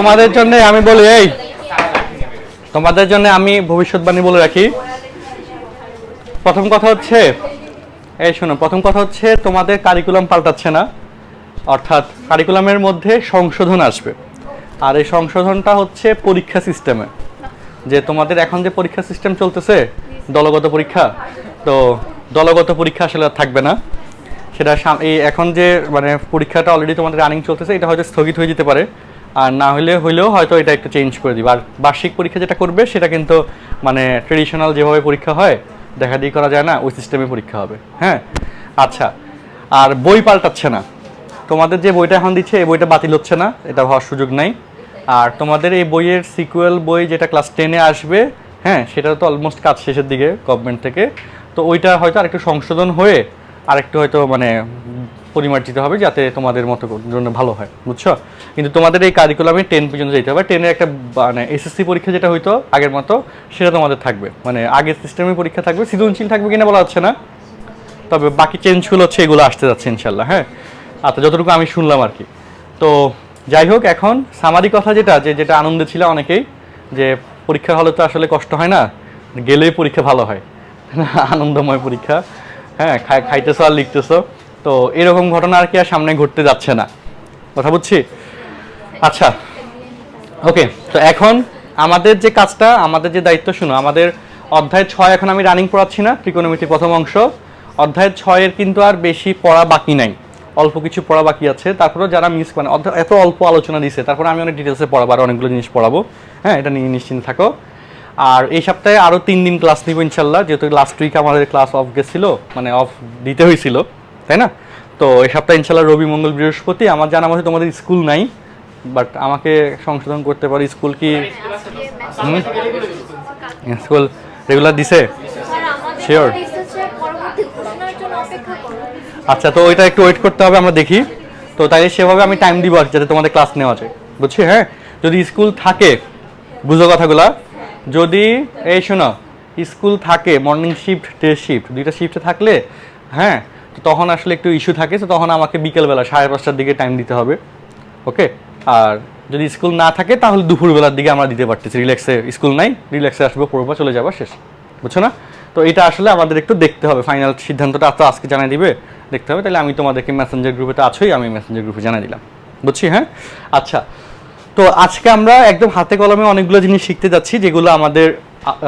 তোমাদের জন্য আমি বলি, তোমাদের জন্য আমি ভবিষ্যৎবাণী বলে রাখি। প্রথম কথা হচ্ছে, শোনো, প্রথম কথা হচ্ছে তোমাদের কারিকুলাম পাল্টাচ্ছে না, অর্থাৎ কারিকুলামের মধ্যে সংশোধন আসবে। আর এই সংশোধনটা হচ্ছে পরীক্ষা সিস্টেমে, যে তোমাদের এখন যে পরীক্ষা সিস্টেম চলতেছে দলগত পরীক্ষা, তো দলগত পরীক্ষা আসলে থাকবে না। সেটা এই এখন যে মানে পরীক্ষাটা অলরেডি তোমাদের রানিং চলতেছে, এটা হয়তো স্থগিত হয়ে যেতে পারে, আর না হলেও হয়তো এটা একটু চেঞ্জ করে দিবে। আর বার্ষিক পরীক্ষা যেটা করবে সেটা কিন্তু মানে ট্রেডিশনাল যেভাবে পরীক্ষা হয়, দেখা দিয়ে করা যায় না, ওই সিস্টেমে পরীক্ষা হবে। হ্যাঁ, আচ্ছা। আর বই পাল্টাচ্ছে না, তোমাদের যে বইটা এখন দিচ্ছে এই বইটা বাতিল হচ্ছে না, এটা হওয়ার সুযোগ নাই। আর তোমাদের এই বইয়ের সিকুয়েল বই যেটা ক্লাস 10-এ আসবে, হ্যাঁ, সেটা তো অলমোস্ট কাজ শেষের দিকে গভর্নমেন্ট থেকে, তো ওইটা হয়তো আরেকটু সংশোধন হয়ে আরেকটু হয়তো মানে পরিমার্জিত হবে, যাতে তোমাদের মতো জন্য ভালো হয়, বুঝছো? কিন্তু তোমাদের এই কারিকুলামে 10 পর্যন্ত যেতে হবে। 10-এর একটা মানে এসএসসি পরীক্ষা যেটা হইতো আগের মতো, সেটা তোমাদের থাকবে, মানে আগের সিস্টেমে পরীক্ষা থাকবে। সৃজনশীল থাকবে কিনা বলা হচ্ছে না, তবে বাকি চেঞ্জগুলো হচ্ছে এগুলো আসতে যাচ্ছে ইনশাল্লাহ। হ্যাঁ, আচ্ছা, যতটুকু আমি শুনলাম আর কি। তো যাই হোক, এখন সামারি কথা যেটা আনন্দে ছিল অনেকেই, যে পরীক্ষা হলে তো আসলে কষ্ট হয় না, গেলেই পরীক্ষা ভালো হয়, আনন্দময় পরীক্ষা। হ্যাঁ, খাইতেছো আর লিখতেছো, তো এরকম ঘটনা আর কি আর সামনে ঘটতে যাচ্ছে না, কথা বুঝছি? আচ্ছা, ওকে। তো এখন আমাদের যে কাজটা, আমাদের যে দায়িত্ব, শুনো, আমাদের অধ্যায় 6 এখন আমি রানিং পড়াচ্ছি না, ত্রিকোণমিতির প্রথম অংশ। অধ্যায় 6-এর কিন্তু আর বেশি পড়া বাকি নাই, অল্প কিছু পড়া বাকি আছে। তারপরেও যারা মিস মানে এত অল্প আলোচনা দিছে, তারপরে আমি অনেক ডিটেলসে পড়াবো, আর অনেকগুলো জিনিস পড়াবো। হ্যাঁ, এটা নিয়ে নিশ্চিন্ত থাকো। আর এই সপ্তাহে আরও 3 দিন ক্লাস নিব ইনশাল্লাহ, যেহেতু লাস্ট উইক আমাদের ক্লাস অফ গেছিল, মানে অফ দিতে হয়েছিল, তাই না? তো এই সপ্তাহে ইনশাল্লাহ রবি, মঙ্গল, বৃহস্পতি। আমার জানা মতে তোমাদের স্কুল নাই, বাট আমাকে সংশোধন করতে পারি। স্কুল কি স্কুল রেগুলার দিছে? শিওর? আচ্ছা, তো ওইটা একটু ওয়েট করতে হবে, আমরা দেখি। তো তাই সেভাবে আমি টাইম দিব আর যাতে তোমাদের ক্লাস নেওয়া যায়, বুঝছি? হ্যাঁ, যদি স্কুল থাকে, বুঝো কথাগুলা, যদি এই শোনো স্কুল থাকে, মর্নিং শিফট, ডে শিফট, দুইটা শিফটে থাকলে, হ্যাঁ, তো তখন আসলে একটু ইস্যু থাকে, তো তখন আমাকে বিকেলবেলা 5:30টার দিকে টাইম দিতে হবে, ওকে? আর যদি স্কুল না থাকে তাহলে দুপুরবেলার দিকে আমরা দিতে পারতেছি, রিল্যাক্সে, স্কুল নাই, রিল্যাক্সে আসবো, পড়বো, চলে যাবো, শেষ, বুঝছো না? তো এটা আসলে আমাদের একটু দেখতে হবে, ফাইনাল সিদ্ধান্তটা তো আজকে জানাই দিবে, দেখতে হবে। তাহলে আমি তোমাদেরকে মেসেঞ্জার গ্রুপে তো আছোই, আমি মেসেঞ্জার গ্রুপে জানাই দিলাম, বুঝছি? হ্যাঁ, আচ্ছা। তো আজকে আমরা একদম হাতে কলমে অনেকগুলো জিনিস শিখতে যাচ্ছি, যেগুলো আমাদের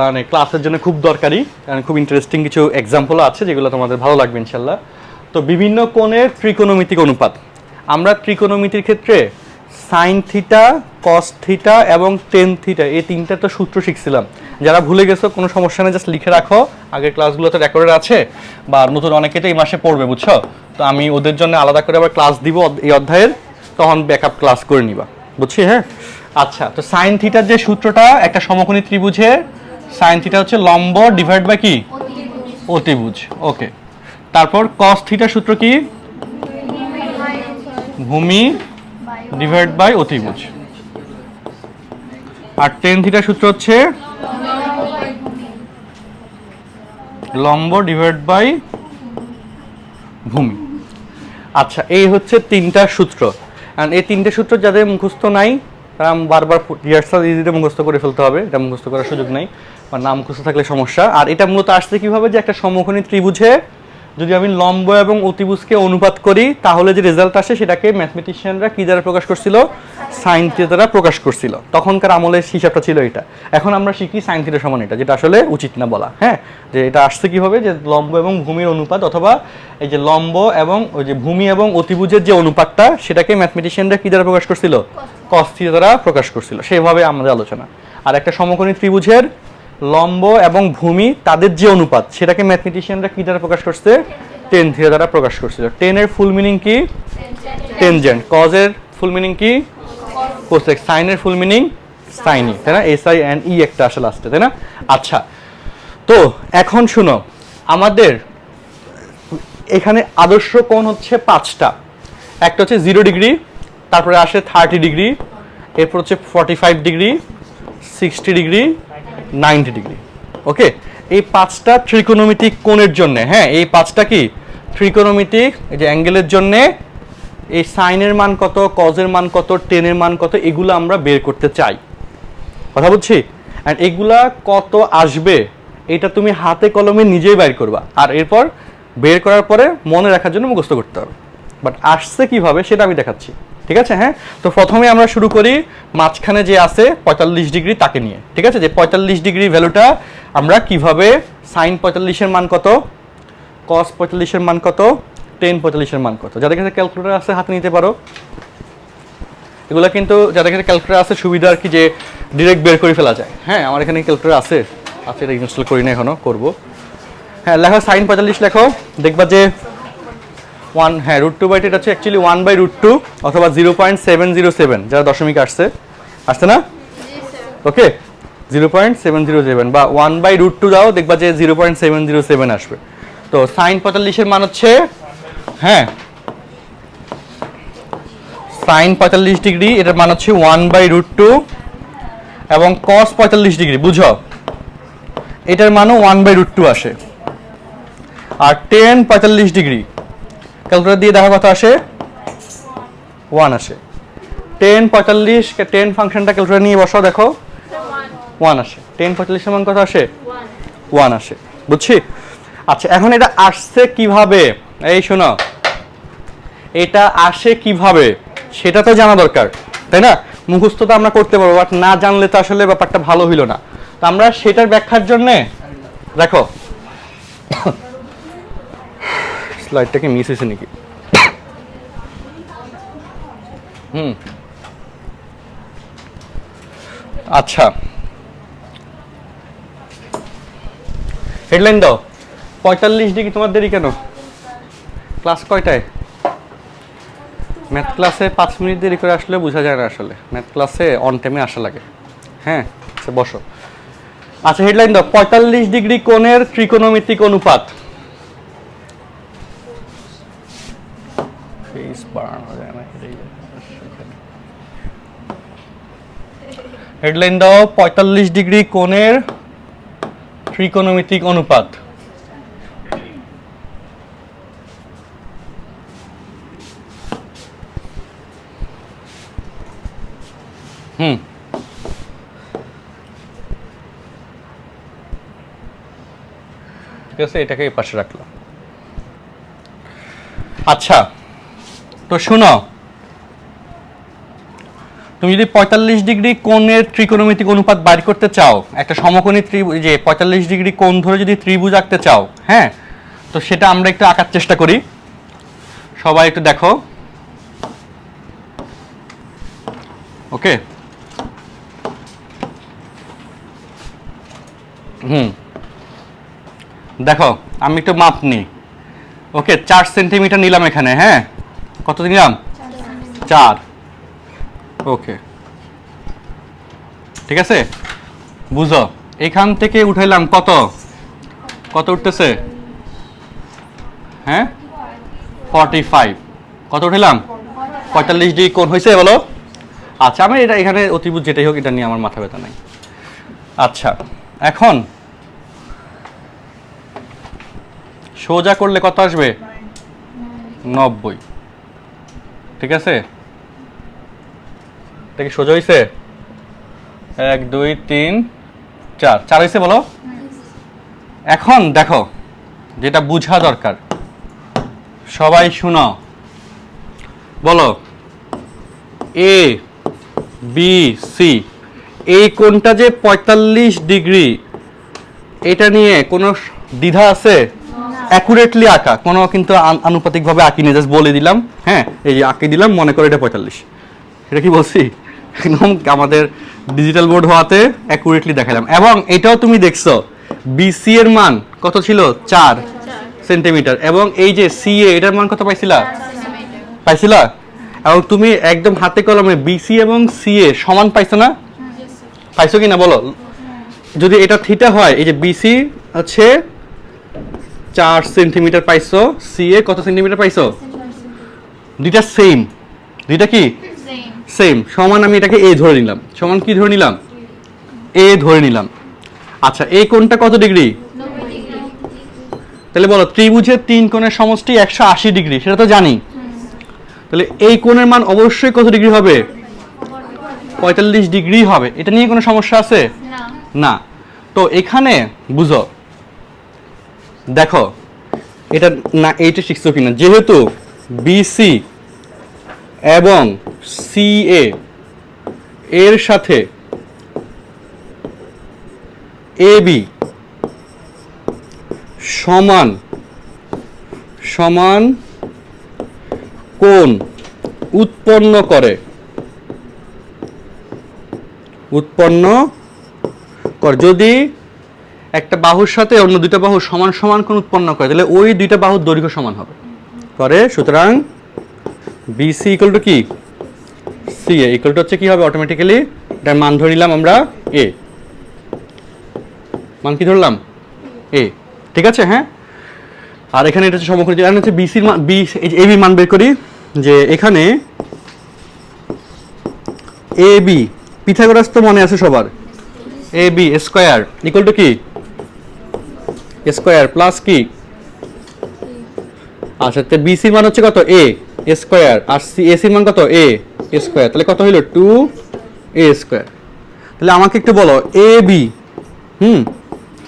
মানে ক্লাসের জন্য খুব দরকারি, খুব ইন্টারেস্টিং কিছু এক্সাম্পলও আছে, যেগুলো তোমাদের ভালো লাগবে ইনশাল্লাহ। তো বিভিন্ন কোণের ত্রিকোণমিতিক অনুপাত। আমরা ত্রিকোণমিতির ক্ষেত্রে সাইন থিটা, কস থিটা এবং টেন থিটা, এই তিনটা তো সূত্র শিখছিলাম। যারা ভুলে গেছো কোনো সমস্যা নেই, জাস্ট লিখে রাখো, আগের ক্লাসগুলোতে রেকর্ডেড আছে, বা নতুন অনেকে তো এই মাসে পড়বে, বুঝছো? তো আমি ওদের জন্য আলাদা করে আবার ক্লাস দিব এই অধ্যায়ের, তখন ব্যাকআপ ক্লাস করে নিবা, বুঝছি? হ্যাঁ, আচ্ছা। তো সাইন থিটার যে সূত্রটা, একটা সমকোণী ত্রিভুজের সাইন থিটা হচ্ছে লম্ব ডিভাইড বাই কি? অতিভুজ, ওকে। তারপর কস থিটার সূত্র কি? ভূমি ডিভাইড বাই অতিভুজ। আর টেন থিটার সূত্র হচ্ছে লম্ব ডিভাইড বাই ভূমি। আচ্ছা, এই হচ্ছে 3টা সূত্র। এই 3টে সূত্র যাদের মুখস্থ নাই, তারা বারবার রিহার্সাল ইজিতে মুখস্থ করে ফেলতে হবে, এটা মুখস্থ করার সুযোগ নেই, বা না মুখস্থ থাকলে সমস্যা। আর এটা মূলত আসছে কিভাবে, যে একটা সমকোণী ত্রিভুজে যদি আমি লম্ব এবং অতিভুজকে অনুপাত করি, তাহলে যে রেজাল্ট আসে সেটাকে ম্যাথমেটিশিয়ানরা কি দ্বারা প্রকাশ করছিল? সাইন থিটা দ্বারা প্রকাশ করছিল। তখনকার আমলের হিসাবটা ছিল এটা। এখন আমরা শিখি সাইন থিটা সমান এটা, যেটা আসলে উচিত না বলা। হ্যাঁ, যে এটা আসছে কিভাবে, যে লম্ব এবং ভূমির অনুপাত, অথবা এই যে লম্ব এবং ওই যে ভূমি এবং অতিভুজের যে অনুপাতটা, সেটাকে ম্যাথমেটিশিয়ানরা কি দ্বারা প্রকাশ করছিল? কস থিটা দ্বারা প্রকাশ করছিল। সেভাবে আমাদের আলোচনা। আর একটা সমকোণী ত্রিভুজের লম্ব এবং ভূমি, তাদের যে অনুপাত, সেটাকে ম্যাথমেটিশিয়ানরা কি দ্বারা প্রকাশ করছে? টেন থিটা দ্বারা প্রকাশ করছিল। টেনের ফুল মিনিং কি? টেনজেন্ট। কজের ফুল মিনিং কি? কোসেক। সাইনের ফুল মিনিং সাইনি, তাই না? SINE একটা আসলে আসছে, তাই না? আচ্ছা, তো এখন শুনো, আমাদের এখানে আদর্শ কোণ হচ্ছে 5টা। একটা হচ্ছে 0 ডিগ্রি, তারপরে আসে 30 ডিগ্রি, এরপর হচ্ছে 45 ডিগ্রি, 60 ডিগ্রি, 90 ডিগ্রি, ওকে? এই 5টা ত্রিকোণমিতিক কোণের জন্য। হ্যাঁ, এই 5টা কি ত্রিকোণমিতিক, এই যে অ্যাঙ্গেলের জন্য এই সাইনের মান কত, কজের মান কত, টেনের মান কত, এগুলো আমরা বের করতে চাই। কথা বুঝছি? অ্যান্ড এগুলা কত আসবে এটা তুমি হাতে কলমে নিজেই বের করবা, আর এরপর বের করার পরে মনে রাখার জন্য মুখস্থ করতে হবে। বাট আসছে কিভাবে সেটা আমি দেখাচ্ছি, ঠিক আছে? হ্যাঁ, তো প্রথমে আমরা শুরু করি মাঝখানে যে আছে 45 ডিগ্রি তাকে নিয়ে, ঠিক আছে? যে 45 ডিগ্রি ভ্যালুটা আমরা কিভাবে সাইন 45-এর মান কত, কস 45-এর মান কত, টেন 45-এর মান কত, যাদের কাছে ক্যালকুলেটর আছে হাতে নিতে পারো। এগুলো কিন্তু যাদের কাছে ক্যালকুলেটর আছে সুবিধা আর কি, যে ডিরেক্ট বের করে ফেলা যায়। হ্যাঁ, আমার এখানে ক্যালকুলেটর আছে, এটা ইনস্টল করি না এখনো, করবো। হ্যাঁ, লেখো সাইন 45 লেখো, দেখবা যে 1, হ্যাঁ √2 বাই এটা হচ্ছে অ্যাকচুয়ালি 1/√2 অথবা 0.707, যারা দশমিক আসছে না? ওকে, 0.707 বা 1/√2 দাও, দেখবা যে 0.707 আসবে। তো সাইন 45-এর মান হচ্ছে, হ্যাঁ সাইন 45 ডিগ্রি এটার মান হচ্ছে 1/√2 এবং কস 45 ডিগ্রি বুঝো এটার মানও 1/√2 আসে। আর টেন 45 ডিগ্রি ক্যালকুলেটর দিয়ে দেখা কত আসে, 1 আসে। টেন 45, টেন ফাংশনটা ক্যালকুলেটর নিয়ে বসাও, দেখো 1 আসে। টেন 45 এর মান কত আসে, 1 আসে, বুঝছি? আচ্ছা, এখন এটা আসছে কিভাবে, এই শোনো, এটা আসে কিভাবে সেটা তো জানা দরকার, তাই না? মুখস্থ তো আমরা করতে পারবো, বাট না জানলে তো আসলে ব্যাপারটা ভালো হইল না। তো আমরা সেটার ব্যাখ্যার জন্যে দেখো স্লাইডটাকে মিস হয়েছে নাকি, আচ্ছা হেডলাইন দাও। 45 ডিগ্রি, তোমার দেরি কেন? ক্লাস কয়টায়? ম্যাথ ক্লাসে 5 মিনিট দেরি করে আসলে বোঝা যায় না, আসলে ম্যাথ ক্লাসে অন টাইমে আসা লাগে। হ্যাঁ, আচ্ছা বসো। আচ্ছা হেডলাইন দাও, 45 ডিগ্রি কোণের ত্রিকোণমিতিক অনুপাত। হেডলাইন দাও, 45 ডিগ্রি কোণের ত্রিকোণমিতিক অনুপাত। ঠিক আছে, এটাকে এই পাশে রাখলাম। আচ্ছা, তো শোনো, তুমি যদি 45 ডিগ্রি কোণের ত্রিকোণমিতিক অনুপাত বাইর করতে চাও, একটা সমকোণী ত্রিভুজ, যে 45 ডিগ্রি কোণ ধরে যদি ত্রিভুজ আঁকতে চাও, হ্যাঁ, তো সেটা আমরা একটু আঁকার চেষ্টা করি। সবাই একটু দেখো, ওকে? দেখো আমি একটু মাপ নিই, ওকে? 4 সেন্টিমিটার নিলাম এখানে, হ্যাঁ, কত নিলাম, 4, ওকে, ঠিক আছে? বুঝো, এখান থেকে উঠাইলাম কত, কত উঠতেছে, হ্যাঁ 45, কত উঠাইলাম, 45 ডিগ্রি কোণ হয়েছে, বলো? আচ্ছা, আমি এটা এখানে অতিভুজ যেটাই হোক, এটা নিয়ে আমার মাথা ব্যথা নাই। আচ্ছা, এখন সোজা করলে কত আসবে, 90, ঠিক আছে? এটা কি সোজা হয়েছে? 1 2 3 4, 4 হয়েছে, বলো? এখন দেখো, যেটা বুঝা দরকার, সবাই শুনো, বলো এ বি সি, এই কোণটা যে 45 ডিগ্রি, এটা নিয়ে কোনো দ্বিধা আছে? অ্যাকুরেটলি আঁকা, কোনো কিন্তু আনুপাতিকভাবে আঁকিনি, জাস্ট বলে দিলাম, হ্যাঁ এই যে আঁকি দিলাম, মনে করো এটা 45, এটা কি বলছি, একদম আমাদের ডিজিটাল বোর্ড হওয়াতে অ্যাকুরেটলি দেখালাম। এবং এটাও তুমি দেখছো বিসি এর মান কত ছিল, 4 সেন্টিমিটার, এবং এই যে সিএ এটার মান কত পাইছিলা? এবং তুমি একদম হাতে কলমে বিসি এবং সিএ সমান পাইছো না? পাইছো কি না বলো? যদি এটা থিটা হয়, এই যে বিসি হচ্ছে 4 সেন্টিমিটার পাইছো, সিএ কত সেন্টিমিটার পাইছো? দুইটা সেম, দুইটা কি সেম, সমান। আমি এটাকে এ ধরে নিলাম, সমান কি ধরে নিলাম, এ ধরে নিলাম। আচ্ছা, এই কোণটা কত ডিগ্রি? 90 ডিগ্রি। তাহলে বলো ত্রিভুজের 3 কোণের সমষ্টি 180 ডিগ্রি, সেটা তো জানি। তাহলে এই কোণের মান অবশ্যই কত ডিগ্রি হবে? 45 ডিগ্রি হবে। এটা নিয়ে কোনো সমস্যা আছে? না। তো এখানে বুঝো, দেখো এটা না, এইটা শিখছো কিনা, যেহেতু বিসি এবং সিএ এর সাথে এবি সমান সমান কোণ উৎপন্ন করে, যদি একটা বাহুর সাথে অন্য দুইটা বাহু সমান সমান কোণ উৎপন্ন করে, তাহলে ওই দুইটা বাহুর দৈর্ঘ্য সমান হবে করে। সুতরাং বিসি ইকুয়াল টু কি? সিএ ইকুয়াল টু হচ্ছে কি হবে? অটোমেটিক্যালি এটার মান ধরিলাম আমরা এ, মান কি ধরলাম? এ। ঠিক আছে? হ্যাঁ। আর এখানে এটা হচ্ছে সমকোণ, যেটা হচ্ছে বিসির মান, বি এবি মান বের করি, যে এখানে এবি পিথাগোরাস তো মনে আছে সবার, এবি স্কয়ার ইকুয়াল টু কি? স্কয়ার প্লাস কি? আচ্ছা, তো বিসির মান হচ্ছে কত? এ স্কয়ার, আর এসির মান কত? এ স্কয়ার, তাহলে কত হইল? 2a square. তাহলে আমাকে একটু বলো এবি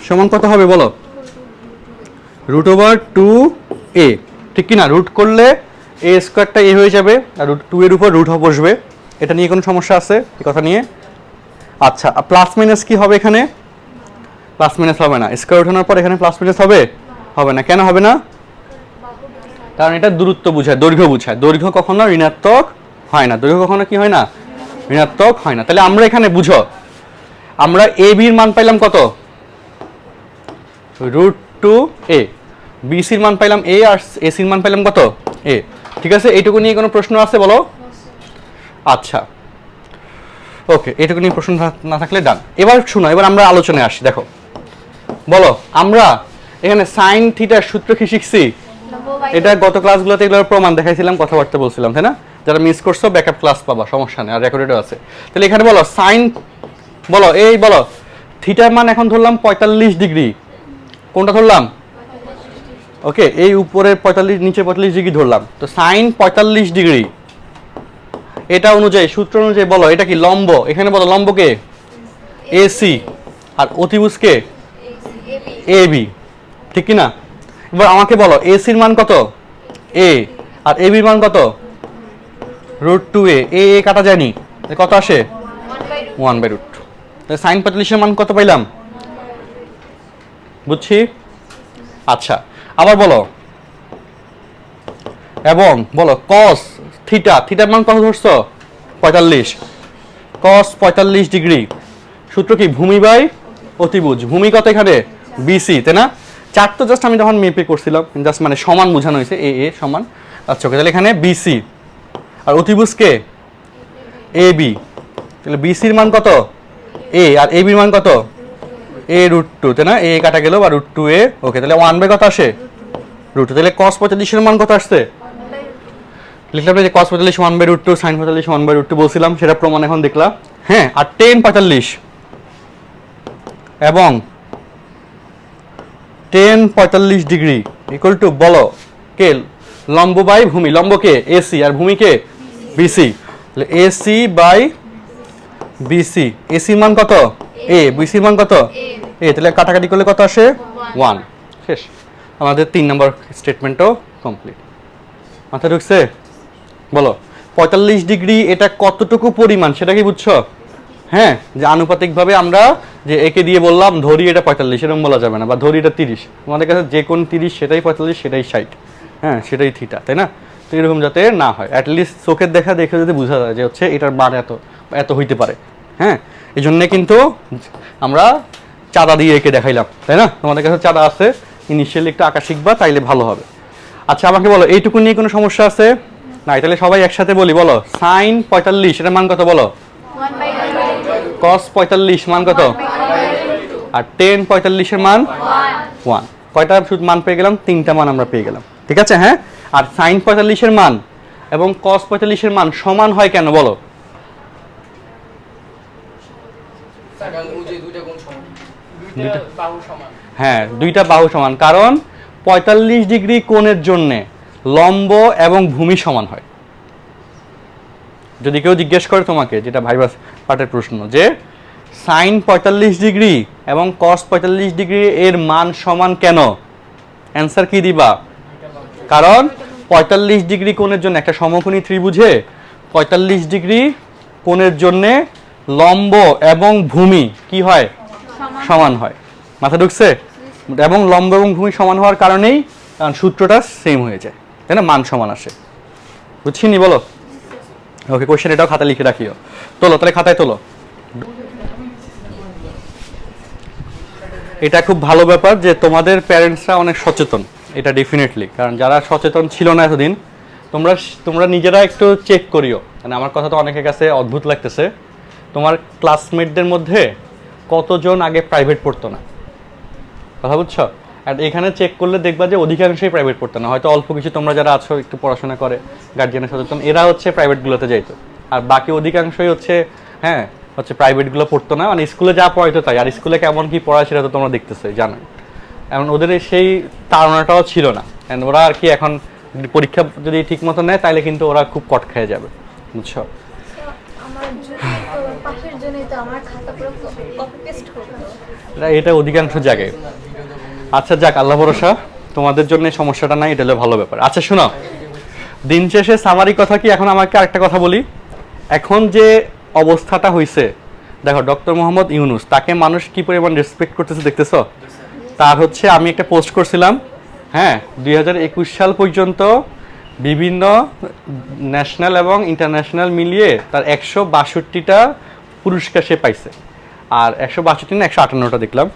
সমান কত হবে বলো? √2a, ঠিক কি না? রুট করলে এ স্কয়ারটা এ হয়ে যাবে, আর √2 এর উপর রুট বসবে। এটা নিয়ে কোনো সমস্যা আছে এই কথা নিয়ে? আচ্ছা, প্লাস মাইনাস কি হবে এখানে? প্লাস মাইনাস হবে না। স্কয়ার ওঠানোর পর এখানে প্লাস মাইনাস হবে? হবে না। কেন হবে না? কারণ এটা দূরত্ব বোঝায়, দৈর্ঘ্য বোঝায়। দৈর্ঘ্য কখনো ঋণাত্মক হয় না, দৈর্ঘ্য কখনো কি হয় না? ঋণাত্মক হয় না। তাহলে আমরা এখানে বুঝো, আমরা এ বির মান পাইলাম কত? √2a। বিসির মান পাইলাম এ, আর এসির মান পাইলাম কত? এ। ঠিক আছে? এইটুকু নিয়ে কোনো প্রশ্ন আছে বলো? আচ্ছা, ওকে, এইটুকু নিয়ে প্রশ্ন না থাকলে ডান। এবার শুনো, এবার আমরা আলোচনায় আসি। দেখো, বলো আমরা এখানে সাইন থিটার সূত্র কি শিখছি? এটা গত ক্লাসগুলোতে এগুলোর প্রমাণ দেখাইছিলাম, কথাবার্তা বলছিলাম, তাই না? যারা মিস করছো ব্যাকআপ ক্লাস পাবা, সমস্যা নেই, আর রেকর্ডেডও আছে। তাহলে এখানে বলো সাইন, বলো এই বলো থিটার মান এখন ধরলাম 45 ডিগ্রি। কোনটা ধরলাম? ওকে, এই উপরে 45, নিচে 45 ডিগ্রি ধরলাম। তো সাইন 45 ডিগ্রি, এটা অনুযায়ী, সূত্র অনুযায়ী বলো এটা কি? লম্ব। এখানে বলো লম্বকে এসি, আর অতিভুজকে এবি, ঠিক কি না? এবার আমাকে বলো এসির মান কত? এ, আর এবির মান কত? √2a। এ কাটা যায়নি, কত আসে? 1/√2। তাহলে সাইন 45 এর মান কত পাইলাম? বুঝছি? আচ্ছা, আবার বলো, এবং বলো কস থিটা, থিটার মান কত ধরছো? 45। কস 45 ডিগ্রি, সূত্র কি? ভূমি বাই অতিভুজ। ভূমি কত এখানে? বিসি, তাই না? চার তো জাস্ট আমি যখন মেপে করছিলাম, জাস্ট মানে সমান বোঝানো হয়েছে, এ এ সমান। আচ্ছা, ওকে, তাহলে এখানে বিসি, আর অতিভুজকে এবি। তাহলে বিসির মান কত? এ, আর এবির মান কত? a√2, তাই না? এ কাটা গেল, বা √2a। ওকে, তাহলে 1 কত আসে? √2। তাহলে cos 45 এর মান কত আসছে? লিখলাম যে cos 45 1/√2, sin 45 1/√2 বলছিলাম, সেটা প্রমাণ এখন দেখলাম। হ্যাঁ, আর tan 45 এবং tan 45 ডিগ্রি ইকুয়াল টু বলো কে? লম্ব বাই ভূমি। লম্বকে এসি, আর ভূমিকে বিসি। তাহলে এসি বাই বিসি। এসির মান কত? এ। বিসির মান কত? এ। তাহলে কাটাকাটি করলে কত আসে? 1। শেষ। আমাদের 3 নম্বর স্টেটমেন্টও কমপ্লিট। মাথা ঢুকছে? বলো 45 ডিগ্রি এটা কতটুকু পরিমাণ সেটা কি বুঝছো? হ্যাঁ, যে আনুপাতিকভাবে আমরা যে একে দিয়ে বললাম ধরি এটা 45, এরকম বলা যাবে না, বা ধরি এটা 30। আমাদের কাছে যে কোন 30 সেটাই 45, সেটাই 60, হ্যাঁ সেটাই থিটা, তাই না? তো এরকম যাতে না হয়, অ্যাটলিস্ট চোখের দেখা দেখে যদি বোঝা যায় যে হচ্ছে এটার মান এত এত হইতে পারে। হ্যাঁ, এই জন্যে কিন্তু আমরা চাঁদা দিয়ে একে দেখাইলাম, তাই না? তোমাদের কাছে চাঁদা আছে, ইনিশিয়ালি একটু আঁকা শিখবা, তাইলে ভালো হবে। আচ্ছা, আমাকে বলো এইটুকু নিয়ে কোনো সমস্যা আছে? নাই, তাহলে সবাই একসাথে বলি, বলো সাইন 45 এটার মান কত? বলো cos 45 মান কত? আর tan 45 এর মান 1। কয়টা শুধু মান পেয়ে গেলাম? 3টা মান আমরা পেয়ে গেলাম, ঠিক আছে? হ্যাঁ, আর sin 45 এর মান এবং cos 45 এর মান সমান হয় কেন বলো? হ্যাঁ, দুইটা বাহু সমান, কারণ 45 ডিগ্রি কোণের জন্য লম্ব এবং ভূমি সমান হয়। যদি কেউ জিজ্ঞেস করে তোমাকে, যেটা ভাইবা পার্টের প্রশ্ন, যে সাইন 45 ডিগ্রি এবং কস 45 ডিগ্রি এর মান সমান কেন, অ্যান্সার কি দিবা? কারণ 45 ডিগ্রি কোণের জন্য একটা সমকোণী ত্রিভুজে 45 ডিগ্রি কোণের জন্য লম্ব এবং ভূমি কি হয়? সমান হয়। মাথা ঢুকছে? এবং লম্ব এবং ভূমি সমান হওয়ার কারণেই কারণ সূত্রটা সেম হয়ে যায়, তাই না, মান সমান আসে। বুঝছিনি? বলো। ওকে, কোশ্চেন এটাও খাতা লিখে রাখিও। তোলো তাহলে, খাতায় তোলো। এটা খুব ভালো ব্যাপার যে তোমাদের প্যারেন্টসরা অনেক সচেতন, এটা ডেফিনেটলি। কারণ যারা সচেতন ছিল না এতদিন, তোমরা নিজেরা একটু চেক করিও। মানে আমার কথা তো অনেকের কাছে অদ্ভুত লাগতেছে, তোমার ক্লাসমেটদের মধ্যে কতজন আগে প্রাইভেট পড়তো না, কথা বুঝছো? আর এখানে চেক করলে দেখবা যে অধিকাংশই প্রাইভেট পড়তো না। হয়তো অল্প কিছু তোমরা যারা আছো একটু পড়াশোনা করে, গার্জিয়ানের সচেতন, এরা হচ্ছে প্রাইভেটগুলোতে যাইতো। আর বাকি অধিকাংশই হচ্ছে প্রাইভেটগুলো পড়তো না, মানে স্কুলে যা পড়াইতো তাই। আর স্কুলে কেমন কি পড়ায় সেটা তো তোমরা দেখতেছো, জানো। এমন ওদের সেই তাড়নাটাও ছিল না। ওরা আর কি এখন পরীক্ষা যদি ঠিক মতো নেয় তাহলে কিন্তু ওরা খুব কট খেয়ে যাবে, বুঝছো? এটা অধিকাংশ জায়গায়। আচ্ছা যাক, আল্লাহ ভরসা, তোমাদের জন্য সমস্যাটা নাই, এটা হলো ভালো ব্যাপার। আচ্ছা শোনো, দিন শেষে সামারি কথা কি, এখন আমাকে আরেকটা কথা বলি। এখন যে অবস্থাটা হয়েছে, দেখো ডক্টর মোহাম্মদ ইউনূস, তাকে মানুষ কি পরিমাণ রেসপেক্ট করতেছে দেখতেছো? তার হচ্ছে আমি একটা পোস্ট করছিলাম, 2021 সাল পর্যন্ত বিভিন্ন ন্যাশনাল এবং ইন্টারন্যাশনাল মিলিয়ে তার 162টা পুরস্কার সে পাইছে। আর 162 না 158টা দেখলাম।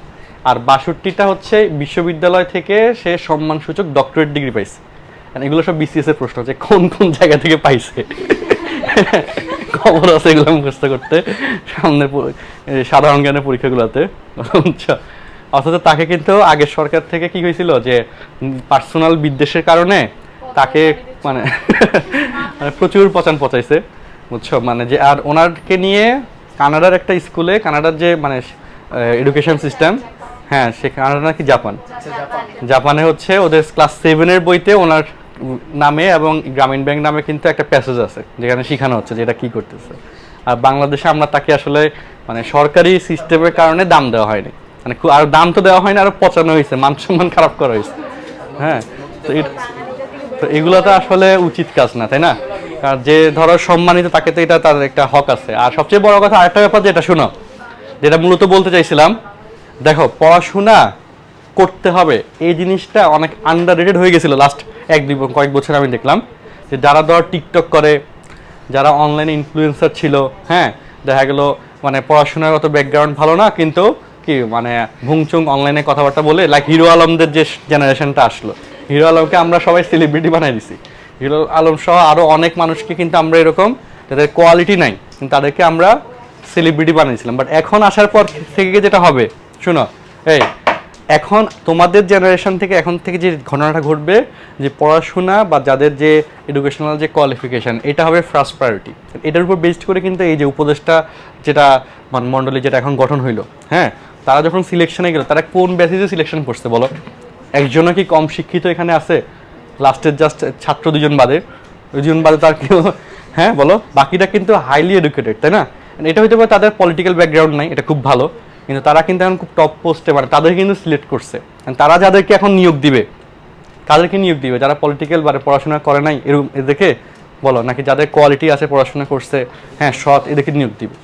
আর 62টা হচ্ছে বিশ্ববিদ্যালয় থেকে সে সম্মানসূচক ডক্টরেট ডিগ্রি পাইছে। এগুলো সব বিসিএস এর প্রশ্ন, যে কোন কোন জায়গা থেকে পাইছে, খবর আছে এগুলো মুখস্থ করতে সামনে সাধারণ জ্ঞানের পরীক্ষাগুলোতে। অথচ তাকে কিন্তু আগের সরকার থেকে কি হয়েছিল, যে পার্সোনাল বিদ্বেষের কারণে তাকে মানে প্রচুর পচাইছে, বুঝছো? মানে যে আর ওনারকে নিয়ে কানাডার একটা স্কুলে, কানাডার যে মানে এডুকেশন সিস্টেম, সে কানাডা নাকি জাপানে হচ্ছে ওদের ক্লাস 7-এর বইতে ওনার নামে এবং গ্রামীণ ব্যাংক নামে কিন্তু একটা প্যাসেজ আছে যেখানে শেখানো হচ্ছে যে এটা কি করতেছে। আর বাংলাদেশে আমরা তাকে আসলে মানে সরকারি সিস্টেমের কারণে দাম দেওয়া হয়নি, মানে আর দাম তো দেওয়া হয়নি, আরো পচানো হয়েছে, মান সম্মান খারাপ করা হয়েছে। তো এগুলো তো আসলে উচিত কাজ না, তাই না? কারণ যে ধরো সম্মানিত, তাকে তো এটা তার একটা হক আছে। আর সবচেয়ে বড় কথা আরেকটা ব্যাপার, যেটা শোনো, যেটা মূলত বলতে চাইছিলাম, দেখো পড়াশোনা করতে হবে এই জিনিসটা অনেক আন্ডাররেটেড হয়ে গেছিল লাস্ট কয়েক বছর। আমি দেখলাম যে যারা ধর টিকটক করে, যারা অনলাইনে ইনফ্লুয়েন্সার ছিল, দেখা গেল মানে পড়াশোনার অত ব্যাকগ্রাউন্ড ভালো না, কিন্তু কি মানে ভুংচুং অনলাইনে কথাবার্তা বলে, লাইক হিরো আলমদের যে জেনারেশনটা আসলো, হিরো আলমকে আমরা সবাই সেলিব্রিটি বানাই দিছি। হিরো আলম সহ আরো অনেক মানুষকে কিন্তু আমরা এরকম, যাদের কোয়ালিটি নাই কিন্তু তাদেরকে আমরা সেলিব্রিটি বানিয়েছিলাম। বাট এখন আসার পর থেকে যেটা হবে, শুনো, এখন তোমাদের জেনারেশন থেকে এখন থেকে যে ঘটনাটা ঘটবে, যে পড়াশোনা বা যাদের যে এডুকেশনাল যে কোয়ালিফিকেশান, এটা হবে ফার্স্ট প্রায়োরিটি। এটার উপর বেসড করে কিন্তু এই যে উপদেষ্টা যেটা মণ্ডলী যেটা এখন গঠন হইলো, তারা যখন সিলেকশনে গেল, তারা কোন বেসিসে সিলেকশন করছে বলো? একজনও কি কম শিক্ষিত এখানে আছে? লাস্টের জাস্ট ছাত্র 2জন বাদে, 2জন বাদে তার কেউ, বলো, বাকিটা কিন্তু হাইলি এডুকেটেড, তাই না? এটা হইতে পারে তাদের পলিটিক্যাল ব্যাকগ্রাউন্ড নাই, এটা খুব ভালো, কিন্তু তারা কিন্তু এখন খুব টপ পোস্টে, মানে তাদের কিন্তু সিলেক্ট করছে। তারা যাদেরকে এখন নিয়োগ দিবে, তাদেরকে নিয়োগ দিবে যারা পলিটিক্যাল বা পড়াশোনা করে নাই এরকম এদেরকে, বলো, নাকি যাদের কোয়ালিটি আছে, পড়াশোনা করছে, সৎ, এদেরকে নিয়োগ দিবে।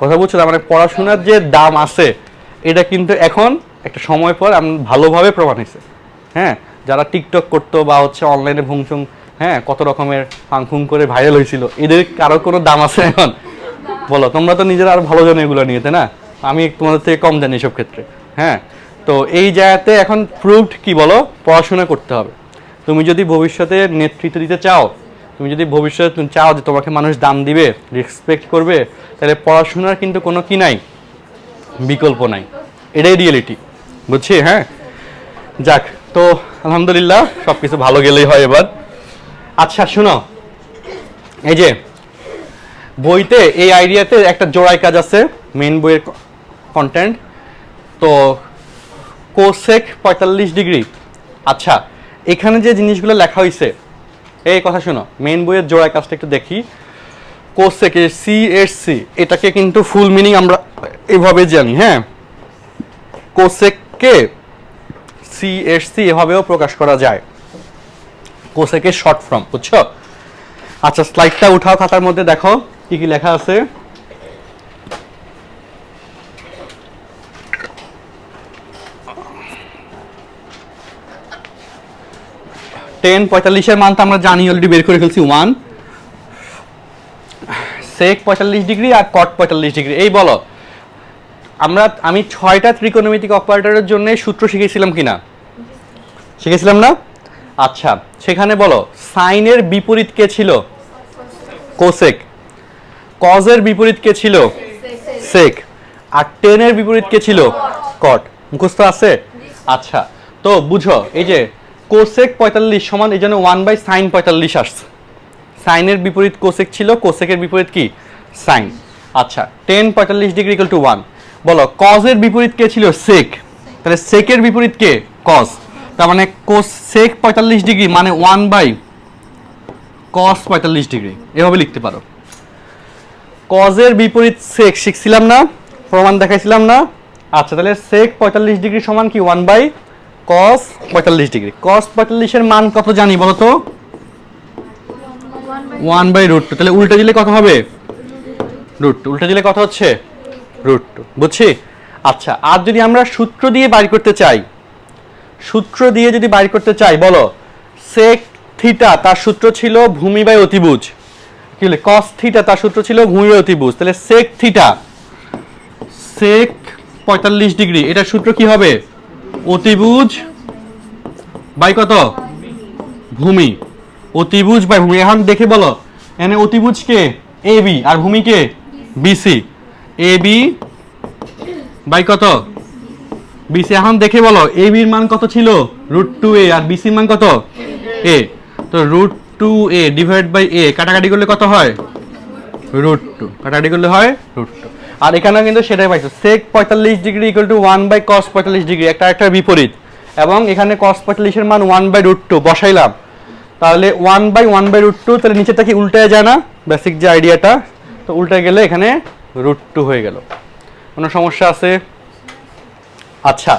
কথা বলছো? মানে পড়াশোনার যে দাম আছে, এটা কিন্তু এখন একটা সময় পর ভালোভাবে প্রমাণ হয়েছে। যারা টিকটক করতো বা হচ্ছে অনলাইনে ভুংচুং কত রকমের ফাংফুং করে ভাইরাল হয়েছিল, এদের কারো কোনো দাম আছে এখন? বলো, তোমরা তো নিজেরা আরো ভালো জানো এগুলো নিয়ে, তাই না? আমি তোমাদের থেকে কম জানি এসব ক্ষেত্রে। তো এই জায়গাতে এখন প্রুভড কি, বলো, পড়াশোনা করতে হবে। তুমি যদি ভবিষ্যতে নেতৃত্ব দিতে চাও, তুমি যদি ভবিষ্যতে চাও যে তোমাকে মানুষ দাম দিবে, রেসপেক্ট করবে, তাহলে পড়াশোনার কিন্তু কোনো কি নাই, বিকল্প নাই। এটাই রিয়েলিটি, বুঝছি? যাক, তো আলহামদুলিল্লাহ সব কিছু ভালো গেলেই হয় এবার। আচ্ছা শোনো, এই যে বইতে এই আইডিয়াতে একটা জোড়াই কাজ আছে, মেইন বইয়ের কন্টেন্ট, তো কোসেক 45 ডিগ্রি। আচ্ছা, এখানে যে জিনিসগুলো লেখা হয়েছে, এই কথা শোনো, মেইন বইয়ের জোড়াই কাজটা একটু দেখি। কোসেক সিএসসি, এটাকে কিন্তু ফুল মিনিং আমরা এভাবে জানি। হ্যাঁ, কোসেককে সিএসসি এভাবেও প্রকাশ করা যায়, কোসেকের শর্ট ফর্ম, বুঝছো? আচ্ছা, স্লাইডটা উঠাও, খাতার মধ্যে দেখো কি কি লেখা আছে। টেন 45-এর মান তো আমরা জানি, অলরেডি বের করে ফেলছি 1। সেক 45 ডিগ্রি আর কট 45 ডিগ্রি। এই বলো, আমি 6টা ত্রিকোণমিতিক অপারেটরের জন্য সূত্র শিখেছিলাম কিনা? শিখেছিলাম না? আচ্ছা, সেখানে বলো সাইনের বিপরীত কে ছিল? কোসেক। কজের বিপরীত কে ছিল? সেক। আর টেনের বিপরীত কে ছিল? কট। মুখস্থ আছে? আচ্ছা, তো বুঝো, এই যে কোসেক 45 সমান, এই জন্য 1/sin 45 আসছে। সাইনের বিপরীত কোসেক ছিল, কোসেকের বিপরীত কি? সাইন। আচ্ছা, টেন 45 ডিগ্রি ইকুয়াল টু 1। বলো কজের বিপরীত কে ছিল? সেক। তাহলে সেকের বিপরীত কে? কজ। তার মানে কোসেক 45 ডিগ্রি মানে 1/cos 45 ডিগ্রি, এভাবে লিখতে পারো। কজের বিপরীত সেক শিখছিলাম না, প্রমাণ দেখাইছিলাম না? আচ্ছা, তাহলে সেক 45 ডিগ্রি সমান কি? 1/cos 45 degree. cos 45 এর মান কত জানি বলো তো? 1/√2। তাহলে উল্টা দিলে কত হবে? √2। উল্টা দিলে কত হচ্ছে? √2। বুঝছি? আচ্ছা, আর যদি আমরা সূত্র দিয়ে বাইর করতে চাই, সূত্র দিয়ে যদি বাইর করতে চাই, বলো সেক থিটা তার সূত্র ছিল ভূমি বাই অতিভুজ, কি বলে cos থিটা তার সূত্র ছিল ভূমি বাই অতিভুজ। তাহলে সেক থিটা, সেক 45 ডিগ্রি, এটার সূত্র কি হবে? অতিভুজ বাই কত? ভূমি। অতিভুজ বাই ভূমি। এখন দেখে বলো, এখানে অতিভুজ কে? এবি, আর ভূমি কে? বিসি। এবি বাই কত? বিসি। এখন দেখে বলো এবির মান কত ছিল? √2a, আর বিসির মান কত? এ। তো √2a ডিভাইড বাই এ, কাটাকাটি করলে কত হয়? √2। কাটাকাটি করলে হয় √2। আর এখানে কিন্তু সেটাই পাইছো, sec 45 degree equal to 1/cos 45 degree, একটা একটা বিপরীত, এবং এখানে cos 45 এর মান 1/√2 বসাইলাম। তাহলে 1/1/√2, তাহলে নিচেটা কি উল্টায় যায় না? বেসিক যে আইডিয়াটা, তো উল্টায় গেলে এখানে √2 হয়ে গেল। কোনো সমস্যা আছে? আচ্ছা,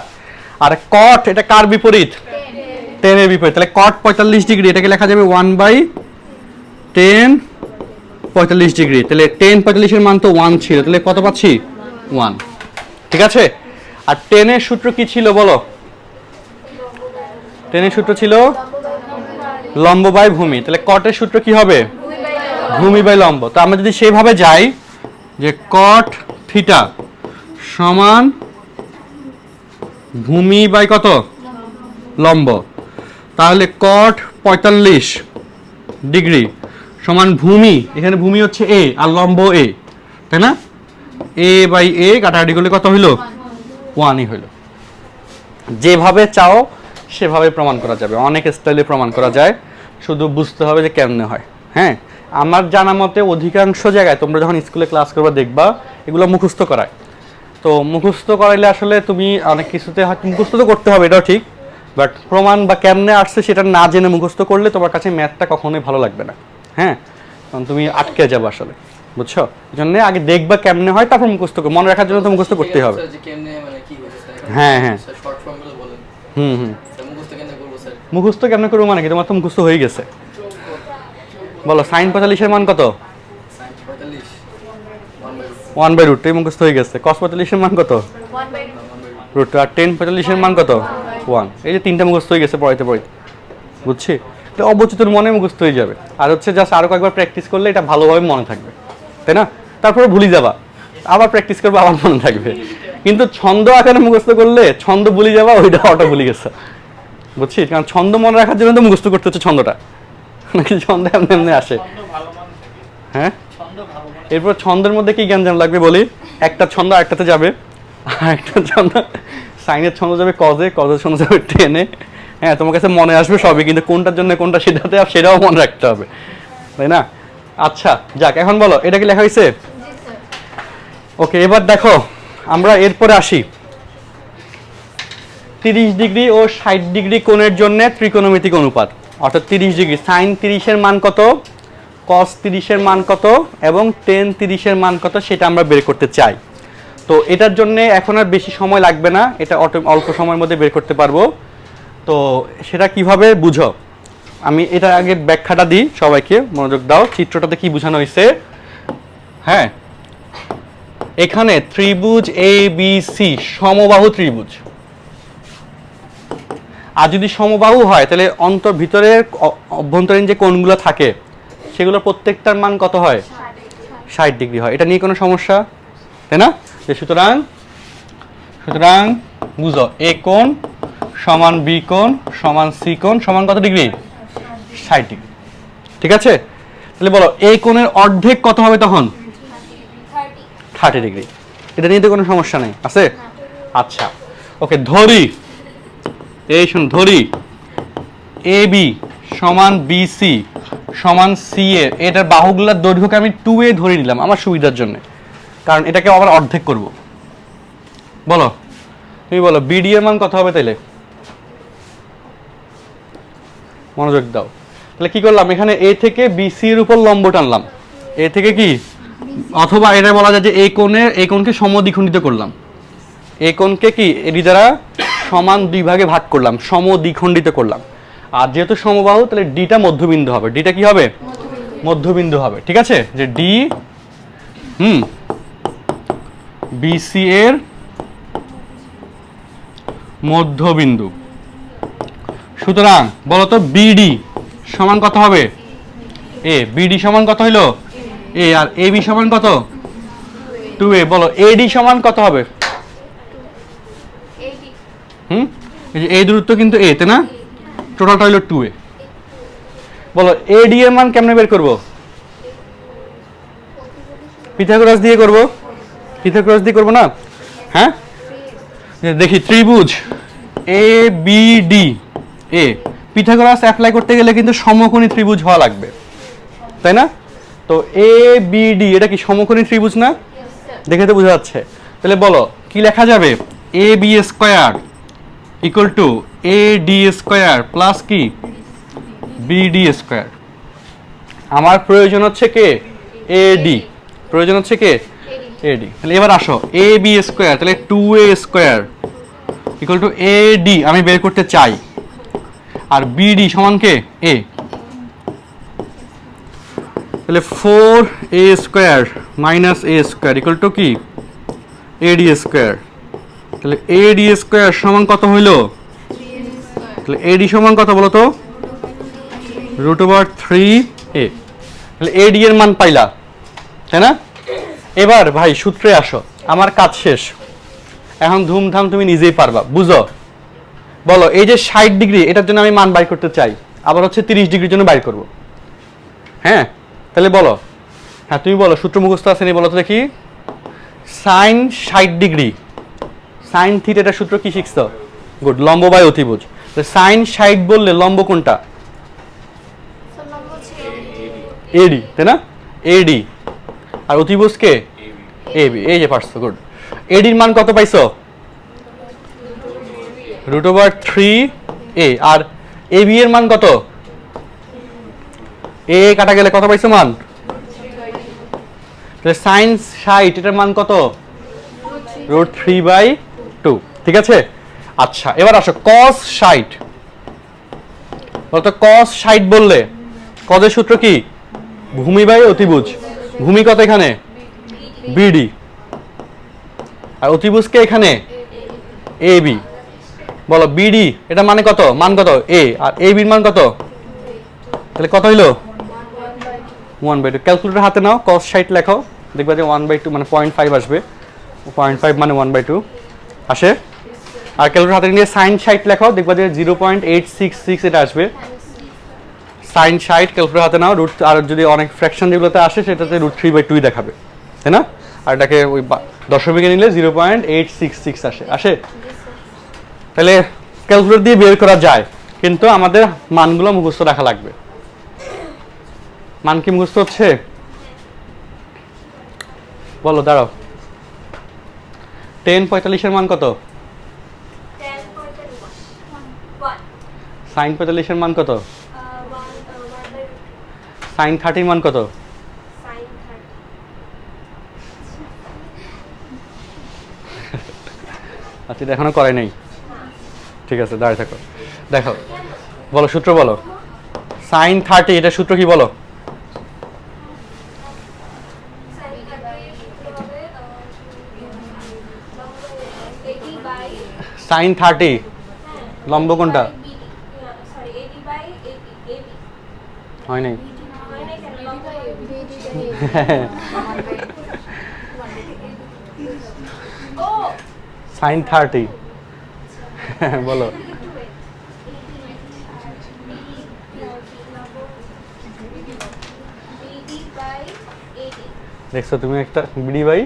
আর cot এটা কার বিপরীত? 10 এর বিপরীত। তাহলে cot 45 ডিগ্রি, এটাকে লেখা যাবে 1/10 45 ডিগ্রি। তাহলে 10 45 এর মান তো 1 ছিল, তাহলে কত পাচ্ছি? 1। ঠিক আছে? আর 10 এর সূত্র কি ছিল বলো? 10 এর সূত্র ছিল লম্ব বাই ভূমি। তাহলে cot এর সূত্র কি হবে? ভূমি বাই লম্ব। তো আমরা যদি সেইভাবে যাই যে cot থিটা সমান ভূমি বাই কত? লম্ব, তাহলে cot 45 ডিগ্রি সমান ভূমি, এখানে ভূমি হচ্ছে এ আর লম্ব এ, তাই না? এ বাই এ কাটাকাটি করলে কত হইল? 1ই হইল। যেভাবে চাও সেভাবে প্রমাণ করা যাবে, অনেক স্টাইলে প্রমাণ করা যায়, শুধু বুঝতে হবে যে কেমনে হয়। হ্যাঁ, আমার জানা মতে অধিকাংশ জায়গায় তোমরা যখন স্কুলে ক্লাস করবা দেখবা এগুলো মুখস্থ করায়। তো মুখস্থ করাইলে আসলে তুমি অনেক কিছুতে হয়তো মুখস্থ তো করতে হবে, এটাও ঠিক, বাট প্রমাণ বা কেমনে আসছে সেটা না জেনে মুখস্থ করলে তোমার কাছে ম্যাথটা কখনোই ভালো লাগবে না। হ্যাঁ, কারণ তুমি আটকে যাবে আসলে, বুঝছো? এই জন্য আগে দেখবা কেমনে হয়, তারপর মুখস্থ করো। মনে রাখার জন্য তো মুখস্থ করতেই হবে। হ্যাঁ হ্যাঁ, হুম হুম, মুখস্থ কেমনে করবো মানে কি? তোমার তো মুখস্থ হয়ে গেছে। বলো sin 45 এর মান কত? 1/√2 মুখস্থ হয়ে গেছে। cos 45 এর মান কত? 1/√2। আর tan 45 এর মান কত? 1। এই যে তিনটা মুখস্থ হয়ে গেছে পড়াইতে পড়াইতে, বুঝছি? তো অবচেতন মনে মুখস্থ হয়ে যাবে। আর হচ্ছে জাস্ট আরো কয়েকবার প্র্যাকটিস করলে এটা ভালোভাবে মনে থাকবে, তাই না? তারপরে ভুলে যাবা, আবার প্র্যাকটিস করবে, আবার মনে থাকবে। কিন্তু ছন্দ আকারে মুখস্থ করলে ছন্দ ভুলে যাবা, ওইটা অটো ভুলে গেছে, বুঝছি? কারণ ছন্দ মনে রাখার জন্য তো মুখস্থ করতে হচ্ছে ছন্দটা, নাকি ছন্দ এমনি এমনি আসে? হ্যাঁ, এরপর ছন্দের মধ্যে কি জ্ঞান জানা লাগবে বলি? একটা ছন্দ আরেকটাতে যাবে, আর একটা ছন্দ সাইনের ছন্দ যাবে কজে, কজের ছন্দ যাবে টেনে। হ্যাঁ, তোমার কাছে মনে আসবে সবই, কিন্তু কোনটার জন্য কোনটা সিদ্ধাতে সেটাও মনে রাখতে হবে, তাই না? আচ্ছা যাক, এখন বলো এটা কি লেখা হয়েছে? ওকে, এবার দেখো আমরা এরপরে আসি 30 ডিগ্রি ও 60 ডিগ্রি কোণের জন্য ত্রিকোণমিতিক অনুপাত, অর্থাৎ 30 ডিগ্রি সাইন 30 এর মান কত? cos 30 এর মান কত এবং tan 30 এর মান কত সেটা আমরা বের করতে চাই। তো এটার জন্য এখন আর বেশি সময় লাগবে না, এটা অল্প সময়ের মধ্যে বের করতে পারবো। তো সেটা কিভাবে বুঝো, আমি এটা আগে ব্যাখ্যাটা দিই, সবাইকে মনোযোগ দাও। চিত্রটাতে কি বোঝানো হয়েছে? হ্যাঁ, এখানে ত্রিভুজ ABC সমবাহু ত্রিভুজ। আর যদি সমবাহু হয় তাহলে ভিতরের অভ্যন্তরীণ যে কোণগুলো থাকে সেগুলো প্রত্যেকটার মান কত হয়? 60 ডিগ্রি হয়। এটা নিয়ে কোনো সমস্যা, তাই না? যে সুতরাং বুঝো এ কোণ সমান বি কোণ সমান সি কোণ সমান কত ডিগ্রি? 60 ডিগ্রি। ঠিক আছে, তাহলে বলো এই কোণের অর্ধেক কত হবে তখন? 30 ডিগ্রি। এটা নিয়ে তো কোনো সমস্যা নেই, আছে? আচ্ছা, ওকে, ধরি এই শুন, ধরি এ বি সমান বিসি সমান সি এ, এটার বাহুগুলোর দৈর্ঘ্যকে আমি 2a ধরে নিলাম আমার সুবিধার জন্য, কারণ এটাকে আবার অর্ধেক করব। বলো, তুমি বলো বিডি এর মান কত হবে তাইলে? মনোযোগ দাও। তাহলে কি করলাম, এখানে এ থেকে বিসি এর উপর লম্ব টানলাম, এ থেকে কি, অথবা এটা বলা যায় যে এই কোণকে সমদ্বিখণ্ডিত করলাম, এই কোণকে কি এটি দ্বারা সমান দুই ভাগে ভাগ করলাম, সমদ্বিখণ্ডিত করলাম। আর যেহেতু সমবাহু তাহলে ডিটা মধ্যবিন্দু হবে, ডিটা কি হবে? মধ্যবিন্দু হবে। ঠিক আছে, যে ডি বিসি এর মধ্যবিন্দু। সুতরাং বলতো বিডি সমান কত হবে? এ, বিডি সমান কত হইলো? এ, আর এ বি সমান কত? 2a। বলো এডি সমান কত হবে? এই যে এই দূরত্ব কিন্তু এ, তাই না? টোটালটা হইলো 2a। বলো এডি এর মান কেমনে বের করব? পিথাগোরাস দিয়ে করব। পিথাগোরাস দিয়ে করব না? হ্যাঁ, দেখি ত্রিভুজ A B D A, Pythagoras apply করতে গেলে কিন্তু সমকোণী ত্রিভুজ হওয়া লাগবে, তাই না? তো এ বি ডি এটা কি সমকোণী ত্রিভুজ না? দেখে তো বোঝা যাচ্ছে। তাহলে বলো কি লেখা যাবে? A B square equal to A D square plus কি বি ডি স্কয়ার। আমার প্রয়োজন হচ্ছে কে? A D. প্রয়োজন হচ্ছে কে? A D. তাহলে এবার আসো, এ বি স্কয়ার তাহলে 2a square equal to A D আমি বের করতে চাই, আর বি ডি সমান কে? এ। তাহলে 4a square minus a square equal two কি? ad square. তাহলে ad স্কয়ার সমান কত হইলো? তাহলে ad সমান কত বলো তো? √3a। তাহলে ad এর মান পাইলা, তাই না? এবার ভাই সূত্রে আসো, আমার কাজ শেষ, এখন ধুমধাম তুমি নিজেই পারবা, বুঝো। বলো এই যে 60 ডিগ্রি এটার জন্য আমি মান বাইর করতে চাই, আবার হচ্ছে 30 ডিগ্রির জন্য বাইর করব। হ্যাঁ, তাহলে বলো, হ্যাঁ তুমি বলো, সূত্র মুখস্থ আছে নি বলো তো দেখি। সাইন 60 ডিগ্রি, সাইন থিটা, এটা সূত্র কি শিখছো? গুড, লম্ব বাই অতিভুজ। সাইন 60 বললে লম্ব কোনটা? এডি, তাই না? এডি। আর অতিভুজ কে? এবি। এই যে পারছো, গুড। এডির মান কত পাইছো? √3a। আর এবি এর মান কত? এ কাটা গেলে কত পাইছো মান? তাহলে সাইন 60 এটার মান কত? √3/2। ঠিক আছে, আচ্ছা এবার আসো cos 60। বলতো cos 60 বললে কজের সূত্র কি? ভূমি বাই অতিভুজ। ভূমি কত এখানে? বিডি। আর অতিভুজকে এখানে এবি। বলো বিডি এটা মানে কত? মান কত? এ। আর এবির মান কত? তাহলে কত হইলো? 1/2। ক্যালকুলেটর হাতে নাও, cos 60 লেখো, দেখবা যে 1/2 মানে 0.5 আসবে। 0.5 মানে 1/2 আসে। আর ক্যালকুলেটর হাতে নিয়ে sin 60 লেখো, দেখবা যে 0.866 এটা আসবে। sin 60 ক্যালকুলেটর হাতে নাও, আর যদি অনেক ফ্র্যাকশন যেগুলোতে আসে সেটাতে √3/2 দেখাবে, তাই না? আর এটাকে ওই দশমিকে নিলে 0.866 আসে। তাহলে ক্যালকুলেটর দিয়ে বের করা যায়, কিন্তু আমাদের মানগুলো মুখস্থ রাখা লাগবে। মান কি মুখস্থ হচ্ছে? বলো, দাঁড়াও। tan 45 এর মান কত? sin 45 এর মান কত? সাইন 30 মান কত? সাইন 30 আচ্ছা এটা এখনো করে নাই, ঠিক আছে দাঁড়িয়ে থাকো। দেখো বলো সূত্র বলো, সাইন 30 এটা সূত্র কি বলো? সাইন 30 সূত্র হবে 80 বাই সাইন 30 লম্ব কোনটা? সরি 80 বাই 80 হয় নাই? হয় না কেন লম্ব ও সাইন 30 বলো। 80 বাই 80 দেখছো তুমি একটা বিডি বাই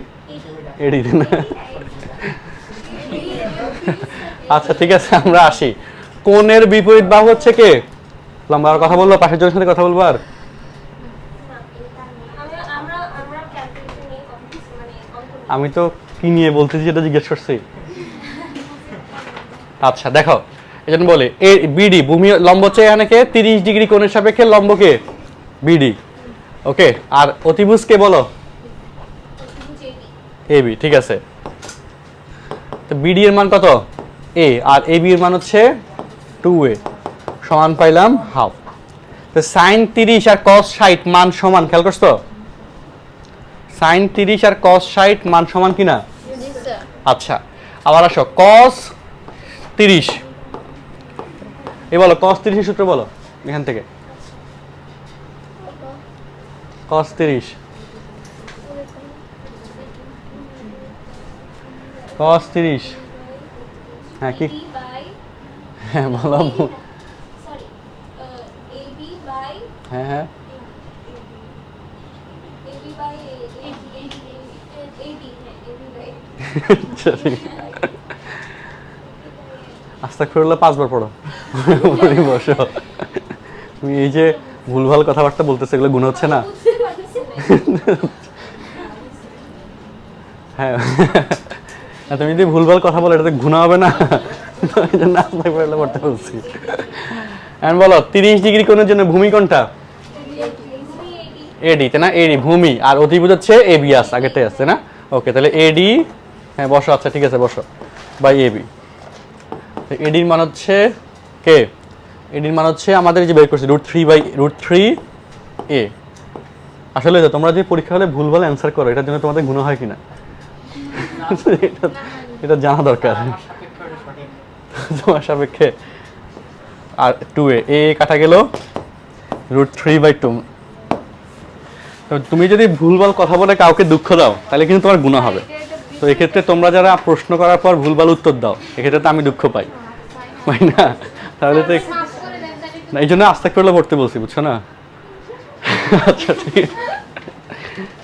এডি না। আচ্ছা ঠিক আছে আমরা আসি, কোণের বিপরীত বাহু হচ্ছে কে? লম্বা। আর কথা বলবো, পাশের জনের সাথে কথা বলবো। আর আমরা ক্যালকুলেশন নিয়ে মানে অঙ্ক আমি তো কি নিয়ে বলতেছি যেটা জিজ্ঞেস করছি। আচ্ছা দেখো এই জন্য বলে এ বিডি ভূমি লম্ব হচ্ছে এখানে কে 30 ডিগ্রি কোণের সাপেক্ষে লম্ব কে বিডি। ওকে আর অতিভুজ কে বলো? এবি। ঠিক আছে তো বিডি এর মান কত? এ আর এবি এর মান হচ্ছে 2a সমান পাইলাম হাফ। তো সাইন 30 আর cos 60 মান সমান, খেয়াল করছো? সাইন 30 আর cos 60 মান সমান কিনা? জি স্যার আচ্ছা আবার আসো cos 30, এ বলো cos 30 এর সূত্র বলো এখান থেকে। cos 30 cos 30 হ্যাঁ কি? 80 বাই হ্যাঁ বলো। সরি AB বাই হ্যাঁ হ্যাঁ AB বাই 80 হ্যাঁ AB বাই আস্তাগফিরুল্লাহ 5 বার পড়ো। মনে বসো। তুমি এই যে ভুলভাল কথাবার্তা বলতেছো এগুলো গুণ হচ্ছে না? হ্যাঁ তুমি যদি ভুলভাল কথা বলো এটাতে গুণ হবে না, এই জন্য আস্তাগফিরুল্লাহ পড়তে বলছি। এখন বলো 30 ডিগ্রি কোণের জন্য ভূমি কোনটা? এডি তাই না? এডি ভূমি আর অতিভুজ হচ্ছে এবিএস আগেতে আছে না? ওকে তাহলে এডি, হ্যাঁ বসো। আচ্ছা ঠিক আছে বসো, বাই এবি। এডির মান হচ্ছে কে? এডির মান হচ্ছে আমাদের যে বের করছি √3/√3a। আসলে তো তোমরা যে পরীক্ষা হলে ভুলভাল অ্যান্সার করো এটার জন্য তোমাদের গুণ হয় কিনা এটা জানা দরকার। তোমার সাপেক্ষে আর 2a এ কাটা গেল √3/2। তো তুমি যদি ভুলভাল কথা বলে কাউকে দুঃখ দাও তাহলে কিন্তু তোমার গুণ হবে। তো এক্ষেত্রে তোমরা যারা প্রশ্ন করার পর ভুলভাল উত্তর দাও এক্ষেত্রে তো আমি দুঃখ পাই না? তাহলে তো না, এই জন্য আস্তাগফিরুল্লাহ পড়তে বলছি, বুঝছো না?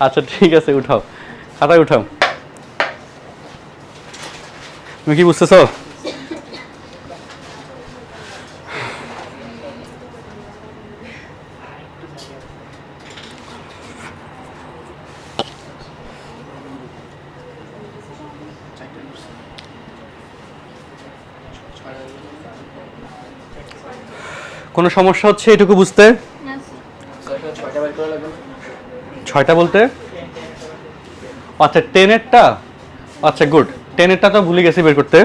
আচ্ছা ঠিক আছে উঠাও, খাতায় উঠাও। তুমি কি বুঝতেছো? কোনো সমস্যা হচ্ছে এটুকু বুঝতে? 6টা বলতে আচ্ছা 10-এরটা, আচ্ছা গুড। 10-এরটা তো ভুলে গেছি বের করতে।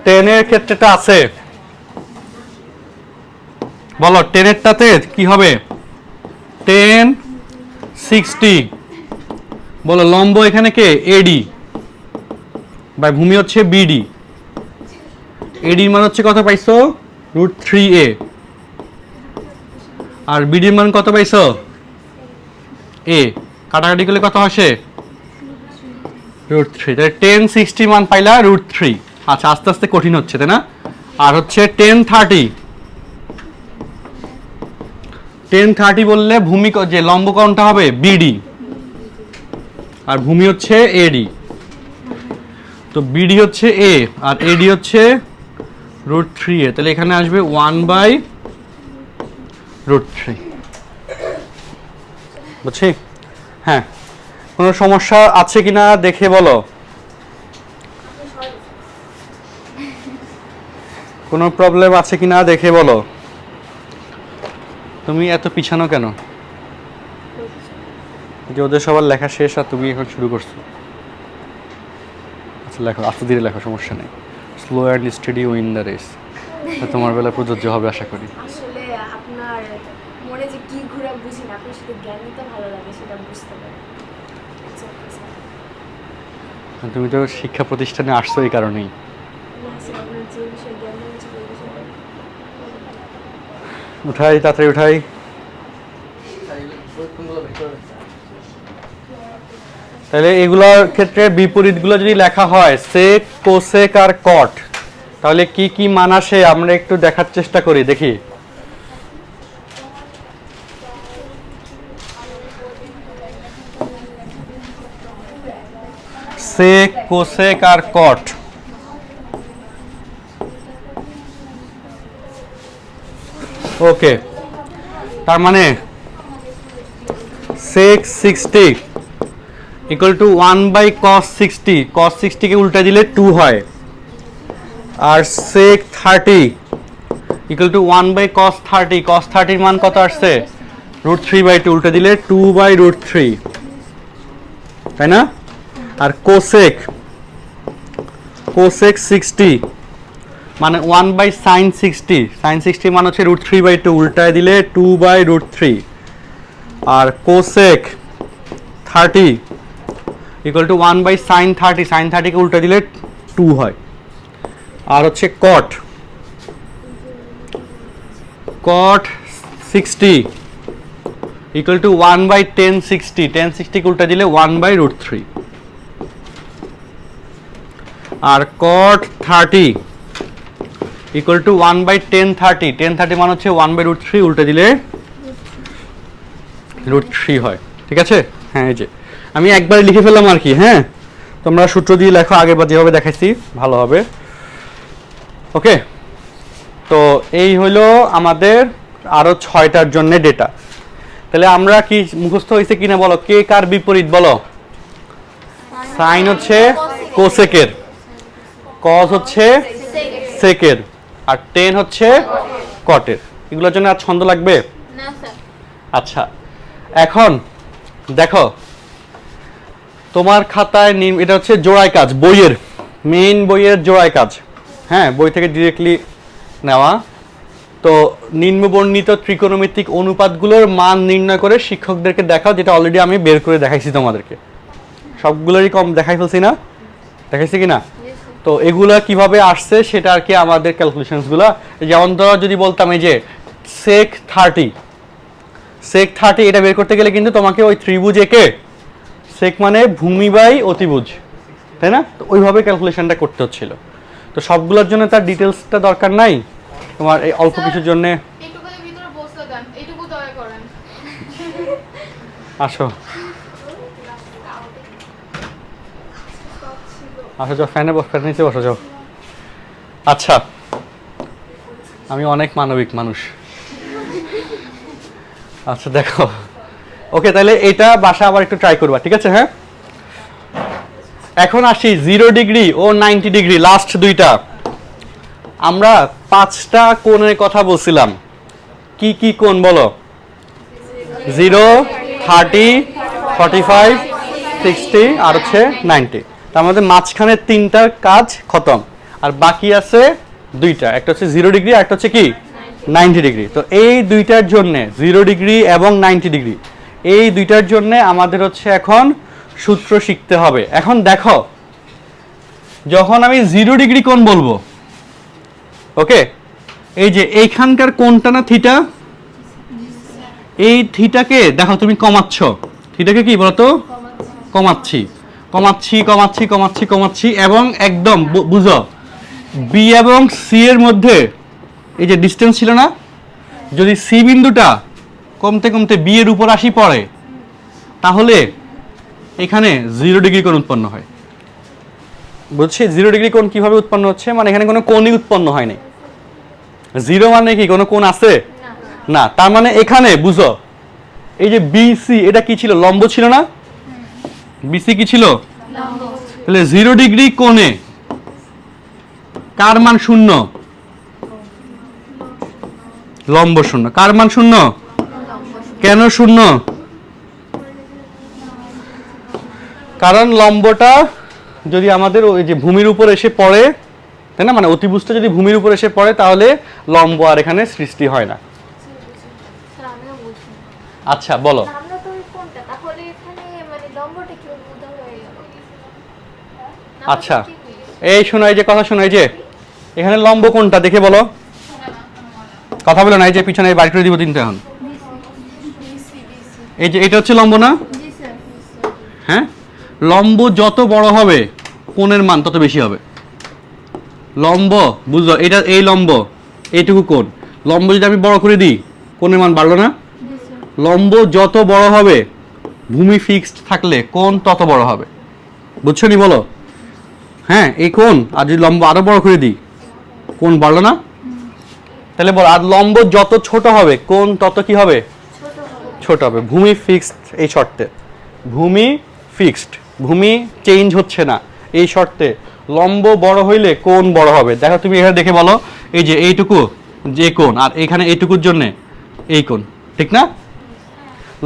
10-এর ক্ষেত্রেটা আছে, বলো 10-এরটাতে কি হবে? 10 60 বলো লম্ব এখানে কে? এডি বাই ভূমি হচ্ছে বিডি। এডির মান হচ্ছে কত পাইছো? √3a আর বিডির মান কত পাইছো? এ কাটাকাটি করলে কত আসে? √3। তাহলে 1060 মান পাইলা √3। আচ্ছা আস্তে আস্তে কঠিন হচ্ছে তাই না? আর হচ্ছে 1030 বললে ভূমি যে লম্ব কোণটা হবে বিডি আর ভূমি হচ্ছে এডি। তো বিডি হচ্ছে এ আর এডি হচ্ছে √3a, তাহলে এখানে আসবে 1/√3। বুঝছি? হ্যাঁ কোনো সমস্যা আছে কিনা দেখে বলো। কোনো প্রবলেম আছে কিনা দেখে বলো। তুমি এত পিছানো কেন? যে ওদের সবার লেখা শেষ আর তুমি এখন শুরু করছো। আচ্ছা লেখো, আস্তে ধীরে লেখো, সমস্যা নেই। Slow and steady win the race. তোমার বেলা প্রযোজ্য হবে আশা করি। আসলে আপনার মনে যে কি ঘুরে বুঝি না, আপনার সাথে জ্ঞান নিতে ভালো লাগে সেটা বুঝতে পারি। তুমি তো শিক্ষা প্রতিষ্ঠানে আসছো এই কারণেই। আপনার যে বিষয়ে জ্ঞান নিয়েছে ওই বিষয়ে উঠাই, তাড়াতাড়ি উঠাই। তাহলে এগুলোর ক্ষেত্রে বিপরীতগুলো যদি লেখা হয় সেক, কোসেক আর কট, তাহলে কি কি মান আসে আমরা একটু দেখার চেষ্টা করি, দেখি। সেক, কোসেক আর কট। ওকে, তার মানে সেক 60 ইকুয়াল টু 1/cos 60, cos 60 কে উল্টা দিলে 2 হয়। আর sec 30 equal to 1/cos 30, cos 30 এর মান কত আসছে? √3/2, উল্টা দিলে 2/√3, তাই না? আর cosec 60 মানে 1/sin 60, sin 60 মান হচ্ছে √3/2, উল্টায় দিলে 2/√3। আর cosec 30 equal to 1/sin 30, sin 30 কে উল্টা দিলে 2 হয়। আর হচ্ছে cot 60 equal to 1/tan 60, tan 60 কে উল্টা দিলে 1/√3। আর cot 30 equal to 1/tan 30, tan 30 মান হচ্ছে 1/√3, উল্টা দিলে √3 হয়। ঠিক আছে? হ্যাঁ, এই যে আমি একবারে লিখে ফেললাম আর কি। হ্যাঁ, তোমরা সূত্র দিয়ে লেখো আগে বা যেভাবে দেখাইছি ভালো হবে। ওকে, তো এই হলো আমাদের আরো 6টার জন্য ডেটা। তাহলে আমরা কি মুখস্থ হয়েছে কিনা বলো? কে কার বিপরীত বলো? সাইন হচ্ছে কোসেকের, কজ হচ্ছে সেকের, আর টেন হচ্ছে কটের। এগুলোর জন্য আর ছন্দ লাগবে না স্যার। আচ্ছা, এখন দেখো তোমার খাতায় এটা হচ্ছে জোড়ায় কাজ, বইয়ের মেইন বইয়ের জোড়ায় কাজ। হ্যাঁ, বই থেকে ডিরেক্টলি নেওয়া। তো নিম্নবর্ণিত ত্রিকোণমিতিক অনুপাতগুলোর মান নির্ণয় করে শিক্ষকদেরকে দেখাও, যেটা অলরেডি আমি বের করে দেখাইছি তোমাদেরকে। সবগুলোরই কম দেখাই ফেলছি না? দেখাইছি কি না? তো এগুলা কিভাবে আসছে সেটা আর কি আমাদের ক্যালকুলেশনসগুলো। যেমন ধরো যদি বলতাম এই যে sec 30 এটা বের করতে গেলে কিন্তু তোমাকে ওই ত্রিভুজ একে sec মানে ভূমি বাই অতিভুজ, তাই না? তো ওইভাবে ক্যালকুলেশনটা করতে হচ্ছিল। তো সবগুলোর জন্য তার ডিটেলসটা দরকার নাই, তোমার এই অল্প কিছুর জন্য। এইটুকুর ভিতরে বসতে দেন, এইটুকু দয়া করেন। আসো আসো, যাও ফ্যানের নিচে বসো, যাও। আচ্ছা, আমি অনেক মানবিক মানুষ। আচ্ছা দেখো, ওকে, তাহলে এটা বাসা আবার একটু ট্রাই করবা, ঠিক আছে? হ্যাঁ, এখন আসি 0 ডিগ্রি ও 90 ডিগ্রি, লাস্ট দুইটা। আমরা 5টা কোণের কথা বলছিলাম। কি কি কোণ বলো? 0, 30, 45, 60 আর হচ্ছে 90। তার মধ্যে মাঝখানে 3টা কাজ খতম, আর বাকি আছে 2টা, একটা হচ্ছে 0 ডিগ্রি আর একটা হচ্ছে কি 90 ডিগ্রি। তো এই দুইটার জন্য 0 ডিগ্রি এবং 90 ডিগ্রি, এই দুইটার জন্য আমাদের হচ্ছে এখন সূত্র শিখতে হবে। এখন দেখো, যখন আমি 0 ডিগ্রি কোণ বলবো, ওকে, এই যে এইখানকার কোণটা না থিটা, এই থিটাকে দেখো তুমি কমাচ্ছ, থিটাকে কি বলতো? কমাচ্ছি কমাচ্ছি কমাচ্ছি কমাচ্ছি কমাচ্ছি, এবং একদম বুঝো বি এবং সি এর মধ্যে এই যে ডিস্টেন্স ছিল না, যদি সি বিন্দুটা কমতে কমতে বি এর উপর আসি পড়ে, তাহলে এখানে 0 ডিগ্রি কোণ উৎপন্ন হয়। বুঝছি 0 ডিগ্রি কোণ কিভাবে উৎপন্ন হচ্ছে? মানে এখানে কোনো কোণই উৎপন্ন হয়নি। 0 মানে কি কোনো কোণ আছে? না। তার মানে এখানে বুঝো, এই যে বিসি এটা কি ছিল? লম্ব ছিল না? বিসি কি ছিল? তাহলে 0 ডিগ্রি কোণে কার মান 0? লম্ব 0। কার মান 0? কেন 0? কারণ লম্বটা যদি আমাদের ওই যে ভূমির উপর এসে পড়ে, তাই না, মানে অতিভুজটা যদি ভূমির উপর এসে পড়ে তাহলে লম্ব আর এখানে সৃষ্টি হয় না। স্যার আমিও বুঝি না। আচ্ছা বলো। আমরা তো ওই কোনটা তাহলে এখানে মানে লম্বটা কি উদ্ভূত হয়ে গেল? আচ্ছা এই শোনো, এই যে কথা শোনো, এই যে এখানে লম্ব কোনটা দেখে বলো, কথা বলো না, এই যে পিছনে বাড়ি করে দিব তিনটা এখন। এই যে এটা হচ্ছে লম্ব না? জি স্যার। হ্যাঁ, লম্ব যত বড় হবে কোণের মান তত বেশি হবে। লম্ব বুঝলো, এটা এই লম্ব, এইটুকু কোণ, লম্ব যদি আমি বড় করে দিই কোণের মান বাড়লো না? লম্ব যত বড় হবে ভূমি ফিক্সড থাকলে কোণ তত বড় হবে, বুঝছো নি বলো? হ্যাঁ, এই কোণ আর যদি লম্ব আরো বড় করে দিই কোণ বাড়লো না? তাহলে বলো, আর লম্ব যত ছোট হবে কোণ তত কি হবে? ছোট হবে। ভূমি ফিক্সড এই শর্তে, ভূমি ফিক্সড, ভূমি চেঞ্জ হচ্ছে না এই শর্তে লম্ব বড় হইলে কোণ বড় হবে। দেখো তুমি এখানে দেখে বলো, এই যে এইটুকু যে কোণ আর এখানে এইটুকুর জন্য এই কোণ, ঠিক না?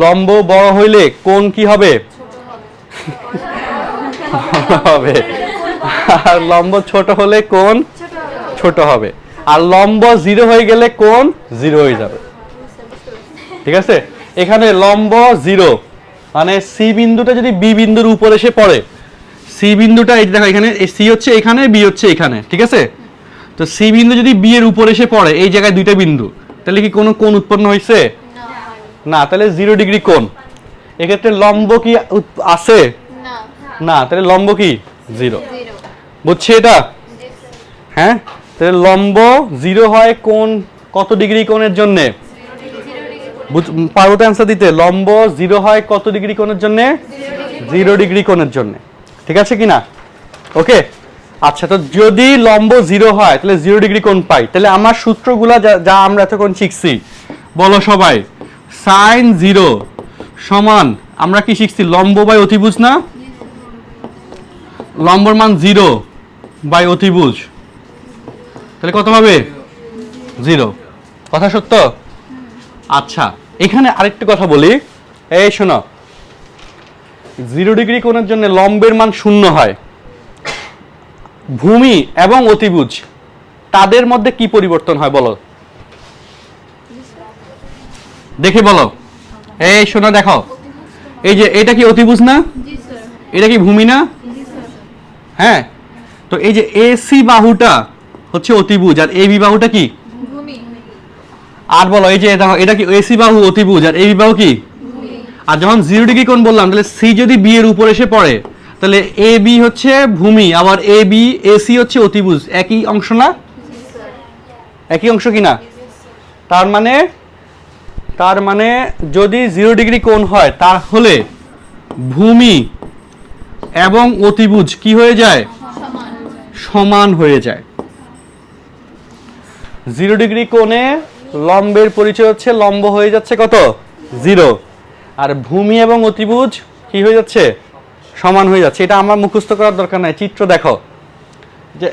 লম্ব বড় হইলে কোণ কি হবে? হবে। আর লম্ব ছোট হলে কোণ ছোট হবে। আর লম্ব 0 হয়ে গেলে কোণ 0 হয়ে যাবে, ঠিক আছে? এখানে লম্ব 0 মানে সি বিন্দুটা যদি বি বিন্দুর উপর এসে পড়ে, সি বিন্দুটা এই দেখো এখানে সি হচ্ছে এখানে, বি হচ্ছে এখানে, ঠিক আছে? তো সি বিন্দু যদি বি এর উপর এসে পড়ে, এই জায়গায় দুইটা বিন্দু, তাহলে কি কোনো কোণ উৎপন্ন হয়েছে? না, তাহলে 0 ডিগ্রি কোণ। এক্ষেত্রে লম্ব কি আছে? না, তাহলে লম্ব কি 0। বুঝছি এটা? হ্যাঁ, তাহলে লম্ব 0 হয় কোণ কত ডিগ্রি কোণের জন্য? পারবো তো অ্যান্সার দিতে? লম্ব 0 হয় কত ডিগ্রি কোণের জন্য? 0 ডিগ্রি কোণের জন্য, ঠিক আছে কিনা? ওকে, আচ্ছা, তো যদি লম্ব 0 হয় তাহলে 0 ডিগ্রি কোণ পাই, তাহলে আমার সূত্রগুলা যা আমরা এতক্ষণ শিখছি বলো সবাই, sin 0 সমান আমরা কি শিখছি? লম্ব বাই অতিভুজ না? লম্বর মান 0 বাই অতিভুজ, তাহলে কত হবে? 0। কথা সত্য? আচ্ছা, এখানে আরেকটা কথা বলি, এই শোনো, 0 ডিগ্রি কোণের জন্য লম্বের মান 0 হয়। ভূমি এবং অতিভুজ তাদের মধ্যে কি পরিবর্তন হয় বলো দেখে বলো। এই শোনো, দেখো, এই যে এটা কি অতিভুজ না? এটা কি ভূমি না? হ্যাঁ, তো এই যে এসি বাহুটা হচ্ছে অতিভুজ আর এবি বাহুটা কি? আর বলো, এই যে দেখো, এটা কি এসি বাহু অতিভুজ আর এবি বাহু কি? আর যখন 0 ডিগ্রি কোণ বললাম, তাহলে সি যদি বি এর উপর এসে পড়ে তাহলে এ বি হচ্ছে ভূমি, আবার এ বি এসি হচ্ছে অতিভুজ, একই অংশ না? একই অংশ কিনা? তার মানে যদি 0 ডিগ্রি কোণ হয় তাহলে ভূমি এবং অতিভুজ কি হয়ে যায়? সমান হয়ে যায়। 0 ডিগ্রি কোণে লম্বের পরিচয় হচ্ছে লম্ব হয়ে যাচ্ছে কত? 0। আর ভূমি এবং অতিভুজ কি হয়ে যাচ্ছে? সমান হয়ে যাচ্ছে। এটা আমার মুখস্থ করার দরকার নাই, চিত্র দেখো,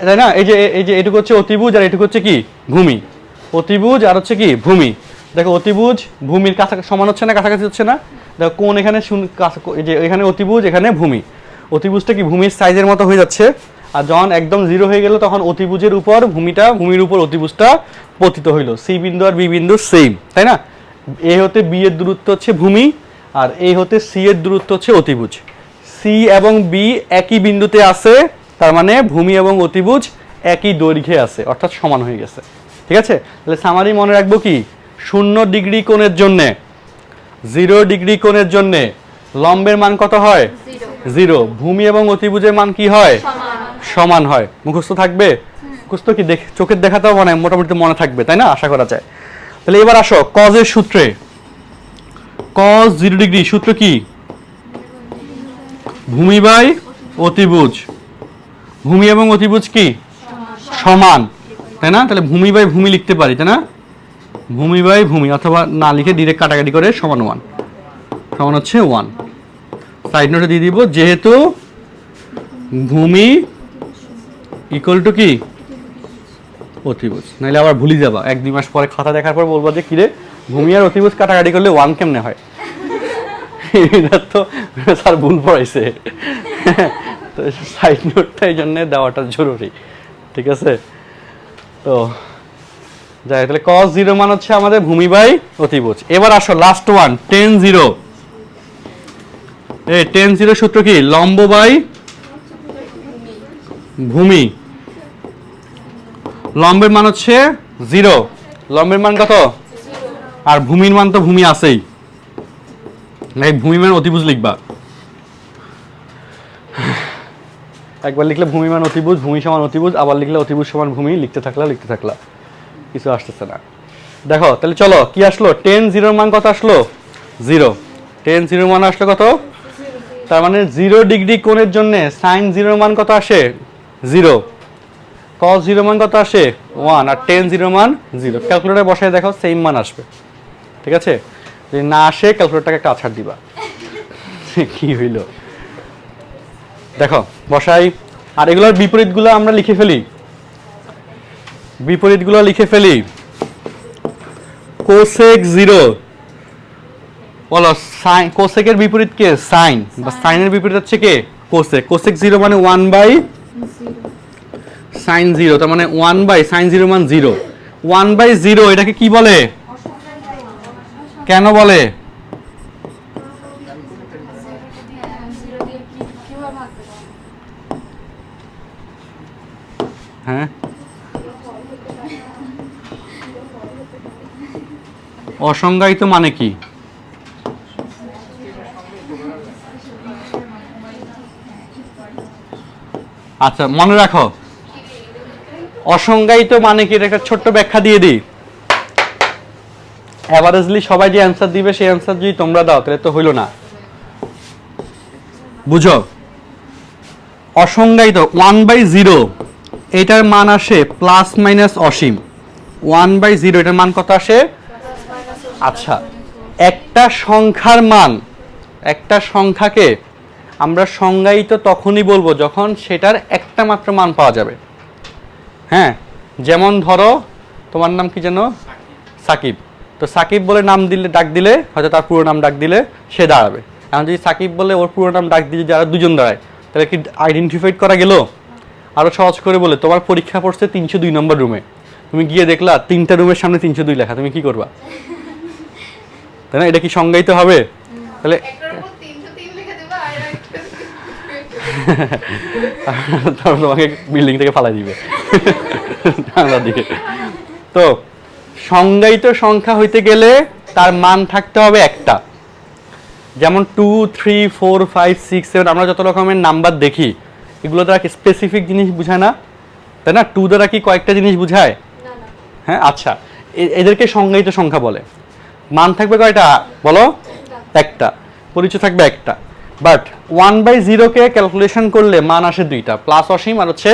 তাই না? এই যে এটুকু হচ্ছে অতিভুজ আর এটুকু হচ্ছে কি? ভূমি। অতিভুজ আর হচ্ছে কি? ভূমি। দেখো, অতিভুজ ভূমির কাছাকাছি সমান হচ্ছে না, কাছাকাছি হচ্ছে না? দেখো কোণ এখানে এই যে এখানে অতিভুজ, এখানে ভূমি। অতিভুজটা কি ভূমির সাইজের মতো হয়ে যাচ্ছে, আর যখন একদম 0 হয়ে গেল তখন অতিভুজের উপর ভূমির উপর অতিভুজটা পতিত হইল। সি বিন্দু আর বি বিন্দু সেম, তাই না? এ হতে বি এর দূরত্ব হচ্ছে ভূমি, আর এ হতে সি এর দূরত্ব হচ্ছে অতিভুজ। সি এবং বি একই বিন্দুতে আছে, তার মানে ভূমি এবং অতিভুজ একই দৈর্ঘ্যে আছে, অর্থাৎ সমান হয়ে গেছে, ঠিক আছে? তাহলে সামারি মনে রাখবো কি? 0 ডিগ্রি কোণের জন্য, 0 ডিগ্রি কোণের জন্য লম্বের মান কত হয়? 0। ভূমি এবং অতিভুজের মান কি হয়? সমান হয়। মুখস্থ থাকবে? মুখস্থ কি চোখের দেখাতেও মানে মোটামুটি মনে থাকবে, তাই না? আশা করা যায়। তাহলে এবার আসো কজের সূত্রে। কজ 0 ডিগ্রি সূত্র কি? ভূমি বাই অতিভুজ। ভূমি এবং অতিভুজ কি? সমান, তাই না? তাহলে ভূমি বাই ভূমি লিখতে পারি, তাই না? ভূমি বাই ভূমি, অথবা না লিখে ডিরেক্ট কাটাকাটি করে সমান 1, সমান হচ্ছে 1। সাইড নোটে দিয়ে দিব, যেহেতু ভূমি ইকুয়াল টু কি? অতিভুজ। নাহলে আবার ভুলে যাবা, 1-2 মাস পরে খাতা দেখার পর বলবা যে কিরে ভূমি আর অতিভুজ কাটাকাটি করলে 1 কেমনে হয়? এটা তো স্যার ভুল পড়াইছে, তো সাইড নোটটা এই জন্য দেওয়াটা জরুরি, ঠিক আছে? তো যাই, তাহলে cos 0 মান হচ্ছে আমাদের ভূমি বাই অতিভুজ। এবার আসো লাস্ট ওয়ান, tan 0। এই tan 0 সূত্র কি? লম্ব বাই ভূমি। লম্বের মান হচ্ছে 0, লম্বের মান কত? আর ভূমির মান তো ভূমি আছেই, এই ভূমি মান অতিভুজ লিখবা। একবার লিখলে ভূমি মান অতিভুজ, ভূমি সমান অতিভুজ, আবার লিখলে অতিভুজ সমান ভূমি, লিখতে থাকলা কিছু আসতেছে না। দেখো তাহলে চলো কি আসলো, tan 0 মান কত আসলো? 0। tan 0 মান আসলো কত? তার মানে 0 ডিগ্রি কোণের জন্য sin 0 মান কত আসে? 0। cos 0 মান কত আসে? 1। আর tan 0 মান 0। ক্যালকুলেটরে বসায় দেখো সেম মান আসবে, ঠিক আছে? যদি না আসে ক্যালকুলেটরটাকে একটা আছাড় দিবা। কি হইল দেখো বসাই। আর এগুলোর বিপরীতগুলো আমরা লিখে ফেলি, কোসেক 0 বলো, সাইন, কোসেকের বিপরীত কে? সাইন, বা সাইনের বিপরীত হচ্ছে কে? কোসেক। কোসেক 0 মানে 1 বাই সাইন 0, তার মানে 1 বাই সাইন 0 মান 0। 1 বাই 0 এটাকে কি বলে? কেন বলে? হ্যাঁ, অসংজ্ঞায়িত মানে কি? আচ্ছা মনে রাখো, অসংজ্ঞায়িত মানে কি, এটা একটা ছোট্ট ব্যাখ্যা দিয়ে দিই। অ্যাভারেজলি সবাই যে অ্যান্সার দিবে সেই অ্যান্সার যদি তোমরা দাও তাহলে তো হইল না, বুঝো? অসংজ্ঞায়িত 1 বাই 0 এটার মান আসে প্লাস মাইনাস অসীম। 1 বাই 0 এটার মান কত আসে? আচ্ছা, একটা সংখ্যার মান, একটা সংখ্যাকে আমরা সংজ্ঞায়িত তখনই বলবো যখন সেটার একটা মাত্র মান পাওয়া যাবে। হ্যাঁ, যেমন ধরো তোমার নাম কি যেন? সাকিব। তো সাকিব বলে নাম দিলে, ডাক দিলে হয়তো তার পুরো নাম ডাক দিলে সে দাঁড়াবে। এখন যদি সাকিব বলে ওর পুরো নাম ডাক দিয়ে যারা দুজন দাঁড়ায়, তাহলে কি আইডেন্টিফাইড করা গেল? আরো সহজ করে বলে, তোমার পরীক্ষা পড়ছে 302 নম্বর রুমে, তুমি গিয়ে দেখলা 3টা রুমের সামনে 302 লেখা, তুমি কি করবা? তাই না? এটা কি সংজ্ঞায়িত হবে? তাহলে তোমাকে বিল্ডিং থেকে ফালাই দিবে জানলা দিয়ে। তো সংজ্ঞায়িত সংখ্যা হইতে গেলে তার মান থাকতে হবে একটা। যেমন 2, 3, 4, 5, 6, 7 আমরা যত রকমের নাম্বার দেখি, এগুলো দ্বারা কি স্পেসিফিক জিনিস বোঝায় না, তাই না? 2 দ্বারা কি কয়েকটা জিনিস বোঝায়? হ্যাঁ, আচ্ছা, এদেরকে সংজ্ঞায়িত সংখ্যা বলে। মান থাকবে কয়টা বলো? একটা। পরিচয় থাকবে একটা। বাট 1 বাই 0 কে ক্যালকুলেশন করলে মান আসে দুইটা, প্লাস অসীম আর হচ্ছে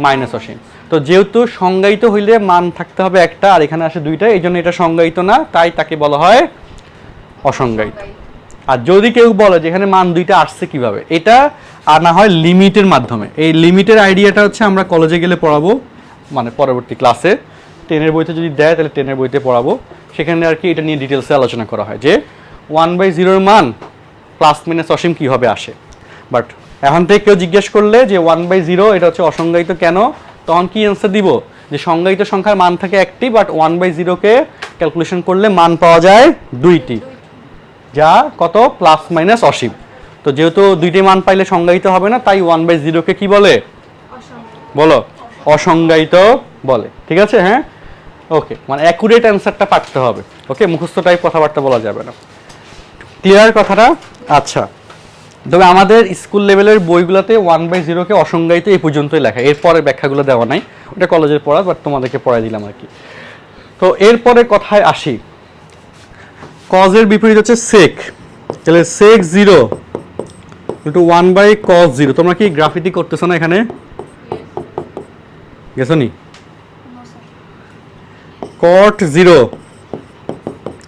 মাইনাস অসীম। তো যেহেতু সংজ্ঞায়িত হইলে মান থাকতে হবে একটা, আর এখানে আসে দুইটা, এই জন্য এটা সংজ্ঞায়িত না, তাই তাকে বলা হয় অসংজ্ঞায়িত। আর যদি কেউ বলে যে এখানে মান দুইটা আসছে কিভাবে, এটা আনা হয় লিমিটের মাধ্যমে। এই লিমিটের আইডিয়াটা হচ্ছে আমরা কলেজে গেলে পড়াবো, মানে পরবর্তী ক্লাসে 10-এর বইতে যদি দেয় তাহলে 10-এর বইতে পড়াবো। সেখানে আর কি এটা নিয়ে ডিটেলসে আলোচনা করা হয় যে 1 বাই 0-এর মান প্লাস মাইনাস অসীম কীভাবে আসে। বাট এখন থেকে কেউ জিজ্ঞেস করলে যে 1 বাই 0 এটা হচ্ছে অসংজ্ঞায়িত কেন, তখন কি অ্যান্সার দিব? যে সংজ্ঞায়িত সংখ্যার মান থাকে একটি, বাট 1 বাই 0-কে ক্যালকুলেশন করলে মান পাওয়া যায় দুইটি, যা কত? প্লাস মাইনাস অসীম। তো যেহেতু দুইটি মান পাইলে সংজ্ঞায়িত হবে না, তাই 1 বাই 0-কে কি বলে? বলো, অসংজ্ঞায়িত বলে। ঠিক আছে? হ্যাঁ, ওকে, মানে অ্যাকুরেট অ্যান্সারটা পাঠতে হবে। ওকে, মুখস্থ টাইপ কথাবার্তা বলা যাবে না। ক্লিয়ার কথাটা? আচ্ছা, তবে আমাদের স্কুল লেভেলের বইগুলোতে 1 বাই 0-কে অসংজ্ঞায়িত এই পর্যন্তই লেখা, এরপরে ব্যাখ্যাগুলো দেওয়া নাই, ওটা কলেজের পড়া, বাট তোমাদেরকে পড়াই দিলাম আর কি। তো এরপরে কথায় আসি, কজের বিপরীত হচ্ছে সেক। তাহলে সেক 0 ইন্টু 1 বাই কজ 0। তোমরা কি গ্রাফিতি করতেছো না এখানে? গেছো নি? কট 0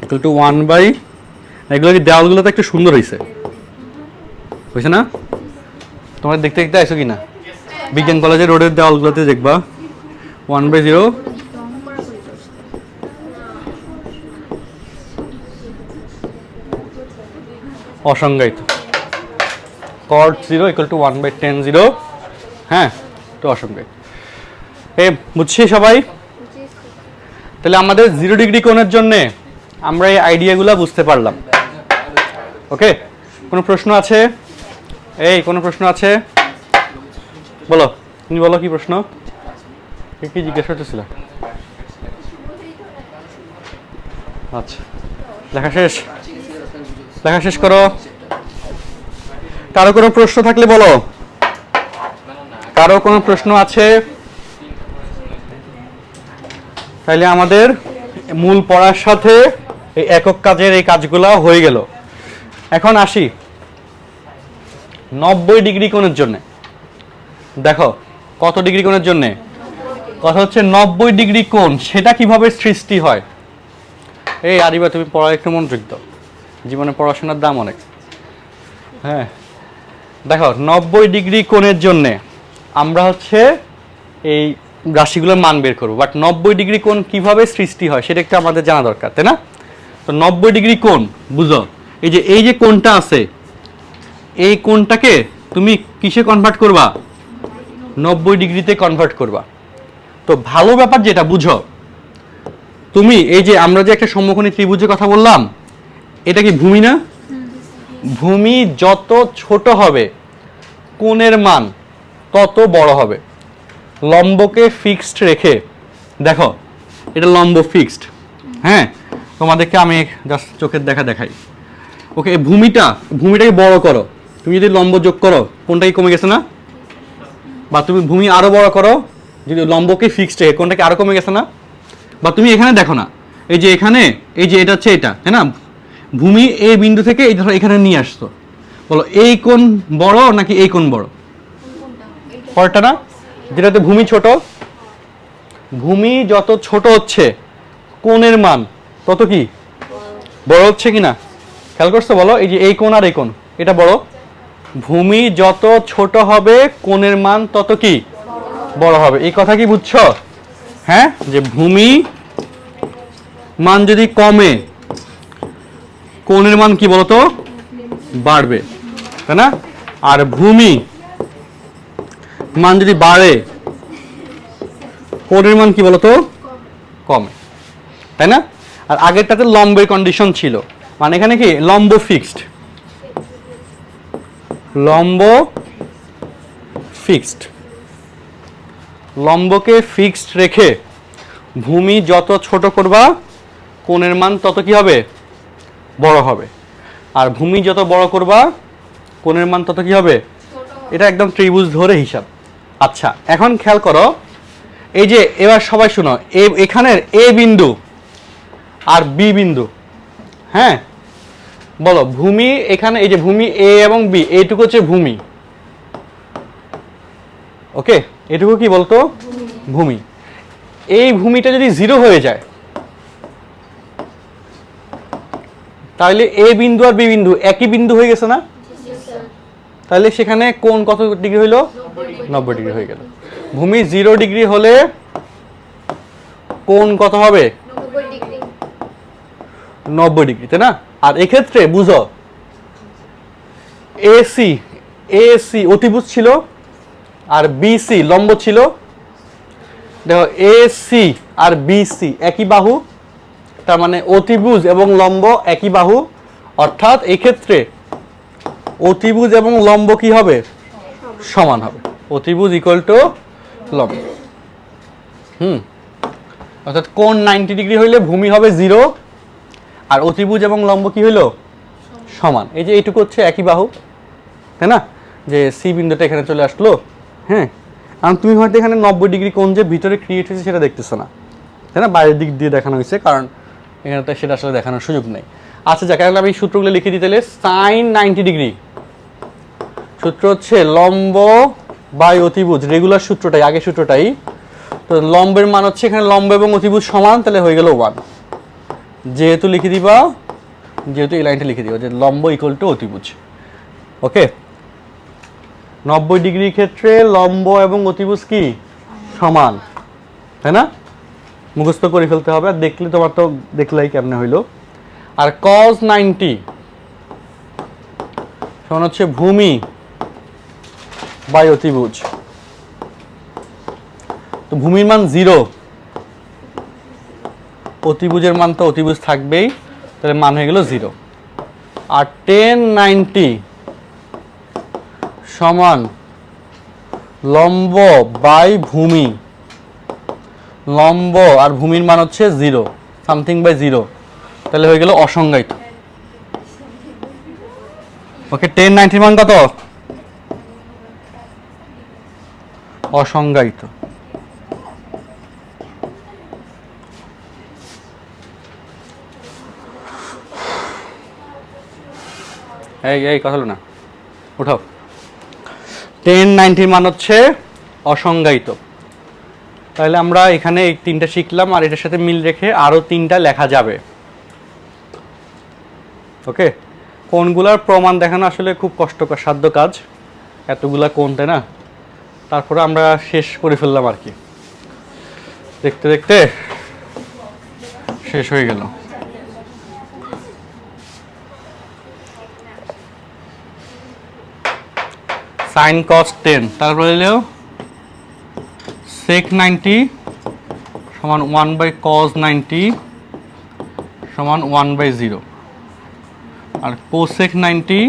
ইকুয়াল টু 1 বাই, এগুলো কি দেওয়ালগুলোতে একটু সুন্দর হয়েছে, বুঝছে না? তোমরা দেখতে দেখতে আসো কি না? বিজ্ঞান কলেজের রোডের দেওয়ালগুলোতে দেখবা 1 বাই 0 ও অসংজ্ঞায়িত। cot 0 = 1/tan 0, হ্যাঁ, তো অসংজ্ঞায়িত। বুঝছি সবাই? তাহলে আমাদের 0 ডিগ্রি কোণের জন্য আমরা এই আইডিয়াগুলো বুঝতে পারলাম। ওকে, কোনো প্রশ্ন আছে? কোনো প্রশ্ন আছে? বলো, তুমি বলো কি প্রশ্ন? কি জিজ্ঞেস করতেছিল? আচ্ছা, লেখা শেষ করো। কারো কোনো প্রশ্ন থাকলে বলো। কারো কোনো প্রশ্ন আছে? তাহলে আমাদের মূল পড়ার সাথে এই একক কাজের এই কাজগুলো হয়ে গেল। এখন আসি 90 ডিগ্রি কোণের জন্য। দেখো কত ডিগ্রি কোণের জন্য কথা হচ্ছে 90 ডিগ্রি কোণ, সেটা কিভাবে সৃষ্টি হয়। আরিবা, তুমি পড়া একটু মনোযোগ দাও, জীবনে পড়াশোনার দাম অনেক। হ্যাঁ, দেখো 90 ডিগ্রি কোণের জন্য আমরা হচ্ছে এই রাশিগুলোর মান বের করবো, বাট 90 ডিগ্রি কোণ কিভাবে সৃষ্টি হয় সেটা একটু আমাদের জানা দরকার, তাই না? তো 90 ডিগ্রি কোণ বুঝো, এই যে কোণটা আছে, এই কোণটাকে তুমি কিসে কনভার্ট করবা? 90 ডিগ্রিতে কনভার্ট করবা। তো ভালো ব্যাপার যেটা বুঝো, তুমি এই যে আমরা যে একটা সমকোণী ত্রিভুজের কথা বললাম, এটা কি ভূমি না? ভূমি যত ছোট হবে কোণের মান তত বড় হবে। লম্বকে ফিক্সড রেখে, দেখো এটা লম্ব ফিক্সড, হ্যাঁ, তোমাদেরকে আমি জাস্ট চোখের দেখাই। ওকে, ভূমিটাকে বড় করো, তুমি যদি লম্ব যোগ করো কোনটা কি কমে গেছে না? বা তুমি ভূমি আরো বড় করো, যদি লম্বকে ফিক্সড রেখে কোনটা কি আরো কমে গেছে না? বা তুমি এখানে দেখো না, এই যে এখানে, এই যে এটা হচ্ছে এটা, তাই না? ভূমি এই বিন্দু থেকে এই ধরো এখানে নিয়ে আসতো, বলো এই কোণ বড় নাকি এই কোণ বড়? পরটা না, যেটাতে ভূমি ছোট। ভূমি যত ছোট হচ্ছে কোণের মান তত কি বড় হচ্ছে কিনা খেয়াল করছো? বলো, এই যে এই কোণ আর এই কোণ, এটা বড়। ভূমি যত ছোট হবে কোণের মান তত কি বড় হবে। এই কথা কি বুঝছো? হ্যাঁ, যে ভূমি মান যদি কমে কোণের মান কি বলতো বাড়বে, তাই না? আর ভূমি মান যদি বাড়ে কোণের মান কি বলতো কমে, তাই না? আর আগেরটাতে লম্বের কন্ডিশন ছিল, মানে এখানে কি লম্ব ফিক্সড, লম্বকে ফিক্সড রেখে ভূমি যত ছোট করবা কোণের মান তত কি হবে বড় হবে, আর ভূমি যত বড় করবা কোণের মান তত কি হবে। এটা একদম ত্রিভুজ ধরে হিসাব। আচ্ছা, এখন খেয়াল করো, এই যে এবার সবাই শুনো, এখানের এ বিন্দু আর বি বিন্দু, হ্যাঁ, বলো ভূমি এখানে, এই যে ভূমি এ এবং বি, এইটুকু হচ্ছে ভূমি। ওকে, এটুকু কি বলতো ভূমি। এই ভূমিটা যদি 0 হয়ে যায় তাহলে এ বিন্দু আর বি বিন্দু একই বিন্দু হয়ে গেছে না? তাহলে সেখানে কোণ কত ডিগ্রি হইলো? 90 ডিগ্রি হয়ে গেল। ভূমি 0 ডিগ্রি হলে কোণ কত হবে? 90 ডিগ্রি, তাই না? আর এক্ষেত্রে বুঝো, এসি অতিভুজ ছিল আর বিসি লম্ব ছিল। দেখো এসি আর বিসি একই বাহু, তার মানে অতিভুজ এবং লম্ব একই বাহু, অর্থাৎ এই ক্ষেত্রে অতিভুজ এবং লম্ব কি হবে? সমান হবে। অতিভুজ ইকুয়াল টু লম্ব। অর্থাৎ কোণ 90 ডিগ্রি হইলে ভূমি হবে 0 আর অতিভুজ এবং লম্ব কি হইলো সমান। এই যে এইটুকু হচ্ছে একই বাহু, তাই না? যে সি বিন্দুটা এখানে চলে আসলো, হ্যাঁ, কারণ তুমি হয়তো এখানে 90 ডিগ্রি কোণ যে ভিতরে ক্রিয়েট হয়েছে সেটা দেখতেছো না, তাই না? বাইরের দিক দিয়ে দেখানো হয়েছে, কারণ এখানে তো সেটা আসলে দেখানোর সুযোগ নেই। আচ্ছা, যাকে আমি সূত্রগুলো লিখে দিতে হলে সাইন 90 ডিগ্রি সূত্র হচ্ছে লম্ব বাই অতিভুজ, রেগুলার সূত্রটাই, আগের সূত্রটাই। তো লম্বের মান হচ্ছে এখানে লম্ব এবং অতিভুজ সমান, তাহলে হয়ে গেল 1। যেহেতু এই লাইনটা লিখে দিবা যে লম্ব ইকুয়াল টু অতিভুজ। ওকে, 90 ডিগ্রির ক্ষেত্রে লম্ব এবং অতিভুজ কি সমান, তাই না? মুখস্থ করে ফেলতে হবে, আর দেখলে তোমার তো দেখলাই কেমনে হইলো। আর cos 90 সমান হচ্ছে ভূমি বাই অতিভুজ। তো ভূমির মান 0, অতিভুজের মান তো অতিভুজ থাকবেই, তাহলে মান হয়ে গেল 0। আর 1090 সমান লম্ব বাই ভূমি, লম্ব আর ভূমির মান হচ্ছে 0, সামথিং বাই 0, তাহলে হয়ে গেল অসংজ্ঞায়িত। ওকে, 1090 মান কত? অসংজ্ঞায়িত। এই কথা হলো না, উঠাও। 1090 মান হচ্ছে অসংজ্ঞায়িত। তাহলে আমরা এখানে এই 3টা শিখলাম, আর এটার সাথে মিল রেখে আরো 3টা লেখা যাবে। ওকে, কোণগুলার প্রমাণ দেখানো আসলে খুব কষ্টকর সাধ্য কাজ, এতগুলা কোণ, তাই না? তারপরে আমরা শেষ করে ফেললাম আর কি, দেখতে দেখতে শেষ হয়ে গেল। sin cos 10, তারপরে হলো sec 90 সমান 1 / cos 90 সমান 1/0, আর cosec 90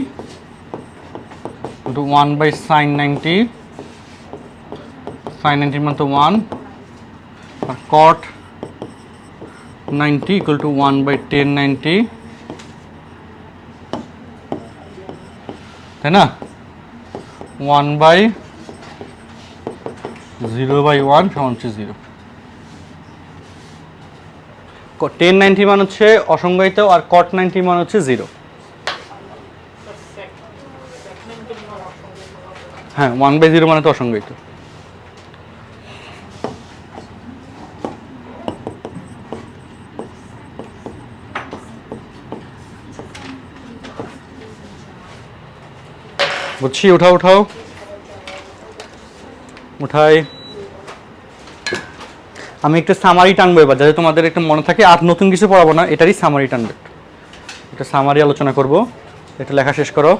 into 1 / sin 90, sin 90 মান তো 1, আর cot 90 equal to 1 / tan 90, তাই না? 1/0/1 সমান হচ্ছে 0। tan 90 মান হচ্ছে অসংজ্ঞায়িত, আর cot 90 মান হচ্ছে 0। হ্যাঁ, 1/0 মানে তো অসংজ্ঞায়িত। বুঝছি, উঠাও উঠাও উঠাই। আমি একটা সামারি টানবো এবার, যাতে তোমাদের একটু মনে থাকে। আর নতুন কিছু পড়াবো না, এটারই সামারি টানবে। এটা সামারি আলোচনা করব। এটা লেখা শেষ করো,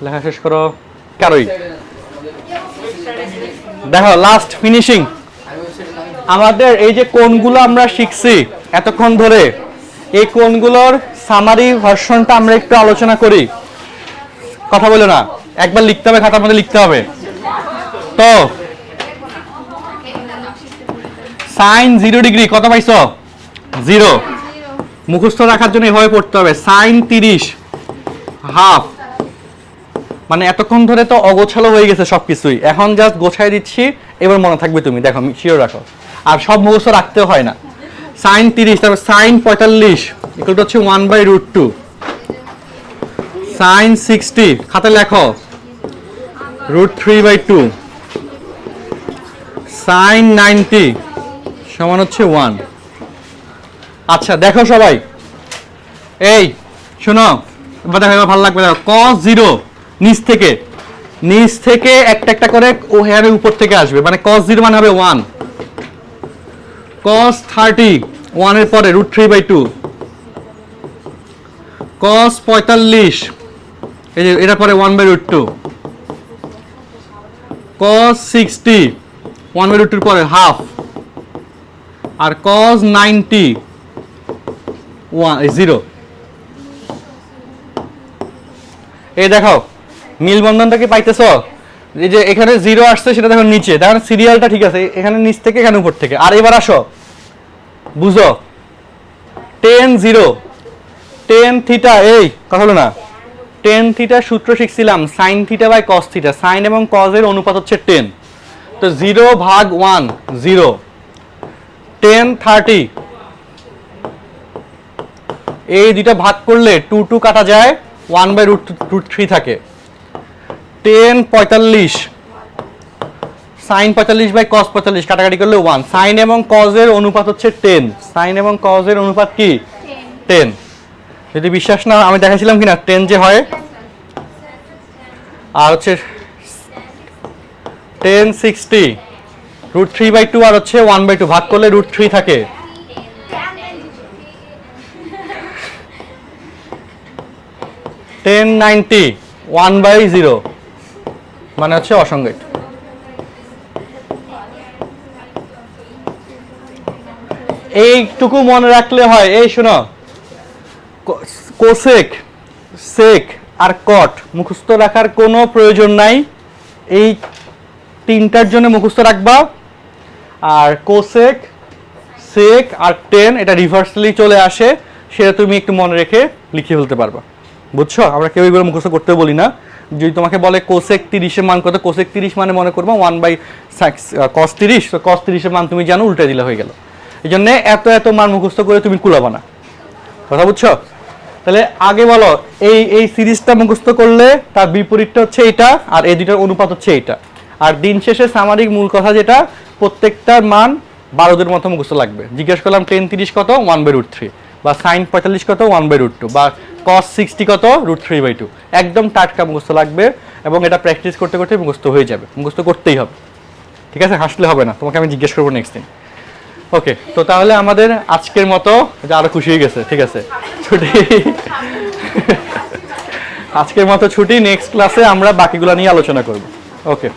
লেখা শেষ করো। কারোই দেখো, লাস্ট ফিনিশিং। আমাদের এই যে কোণগুলো আমরা শিখছি এতক্ষণ ধরে, এই কোণগুলোর সামারি ভার্সনটা আমরা একটু আলোচনা করি। কথা বলো না, একবার লিখতে হবে, খাতার মধ্যে লিখতে হবে। তো sin 0 ডিগ্রি কত পাইছো? 0। মুখস্থ রাখার জন্য এভাবে পড়তে হবে, sin 30 হাফ। মানে এতক্ষণ ধরে তো অগোছালো হয়ে গেছে সবকিছুই, এখন জাস্ট গোছায় দিচ্ছি, এবার মনে থাকবে। তুমি দেখো, শিওর রাখো, আর সব মুখস্থ রাখতেও হয় না। sin 30, তারপর sin 45 ইকুয়াল টু হচ্ছে 1/√2, sin 60 খাতায় লেখো √3/2, sin 90 সমান হচ্ছে 1। আচ্ছা দেখো সবাই, এই শোনো, এবার দেখো, এবার ভালো লাগবে। দেখো, cos 0 নিচ থেকে একটা একটা করে ও হেয়ার উপর থেকে আসবে, মানে cos 0 মানে হবে 1, cos 30 1 এর পরে √3/2, cos 45 এই যে এটার পরে 1/√2, cos 60 1/√2 এর পরে হাফ, আর cos 90 0। এই দেখো মিল বন্ধনটা কি পাইতেছো? এই যে এখানে 0 আসছে, সেটা দেখো নিচে, দেখো সিরিয়ালটা ঠিক আছে, এখানে নিচ থেকে এখানে উপর থেকে। আর এবার আসো, বুঝো, tan 0 tan থিটা, এই কথা হলো না, tan থিটা সূত্র শিখছিলাম sin theta by cos theta. sin এবং cos এর অনুপাত হচ্ছে 10, তো 0/1 0। tan 30 এই দুইটা ভাগ করলে 2 কাটা যায়, 1/√3 থাকে। tan 45 sin 45 বাই cos 45 কাটাকাটি করলে 1। sin এবং cos এর অনুপাত হচ্ছে 10, sin এবং cos এর অনুপাত কি? 10। যদি বিশ্বাস না, আমি দেখাইছিলাম কিনা 10 যে হয়। আর হচ্ছে tan 60 √3/2, আর হচ্ছে 1/2 ভাগ করলে √3 থাকে। 1090 1/0 মানে হচ্ছে অসংজ্ঞায়িত। এইটুকু মনে রাখলে হয়। এই শোনো, কোসেক, সেক আর কট মুখস্থ রাখার কোনো প্রয়োজন নাই। এই তিনটার জন্য মুখস্থ রাখবা। আর কোসেক, সেক আর টেন এটা রিভার্সলি চলে আসে, সেটা তুমি একটু মনে রেখে লিখে ফেলতে পারবা। বুঝছো? আমরা কেউ এগুলো মুখস্থ করতে বলি না। যদি তোমাকে বলে কোসেক 30-এর মান কত, কোসেক 30 মানে মনে করবো 1/cos 30, তো cos 30-এর মান তুমি জানো, উল্টে দিলে হয়ে গেল। এই জন্য এত এত মান মুখস্থ করে তুমি কুলাবা না। কথা বুঝছো? তাহলে আগে বলো, এই সিরিজটা মুখস্থ করলে তার বিপরীতটা হচ্ছে এটা, আর এই দুটার অনুপাত হচ্ছে এটা। আর দিন শেষে সামারিক মূল কথা যেটা, প্রত্যেকটার মান 12 মতো মুখস্থ লাগবে। জিজ্ঞেস করলাম tan 30 কত, 1/√3, বা sin 45 কত, 1/√2, বা cos 60 কত, √3/2। একদম টাটকা মুখস্থ লাগবে, এবং এটা প্র্যাকটিস করতে করতে মুখস্থ হয়ে যাবে। মুখস্থ করতেই হবে, ঠিক আছে? হাসলে হবে না, তোমাকে আমি জিজ্ঞেস করবো নেক্সট দিন। ওকে, তো তাহলে আমাদের আজকের মতো, আরো খুশি হয়ে গেছে, ঠিক আছে, ছুটি। আজকের মতো ছুটি, নেক্সট ক্লাসে আমরা বাকিগুলো নিয়ে আলোচনা করব। ওকে।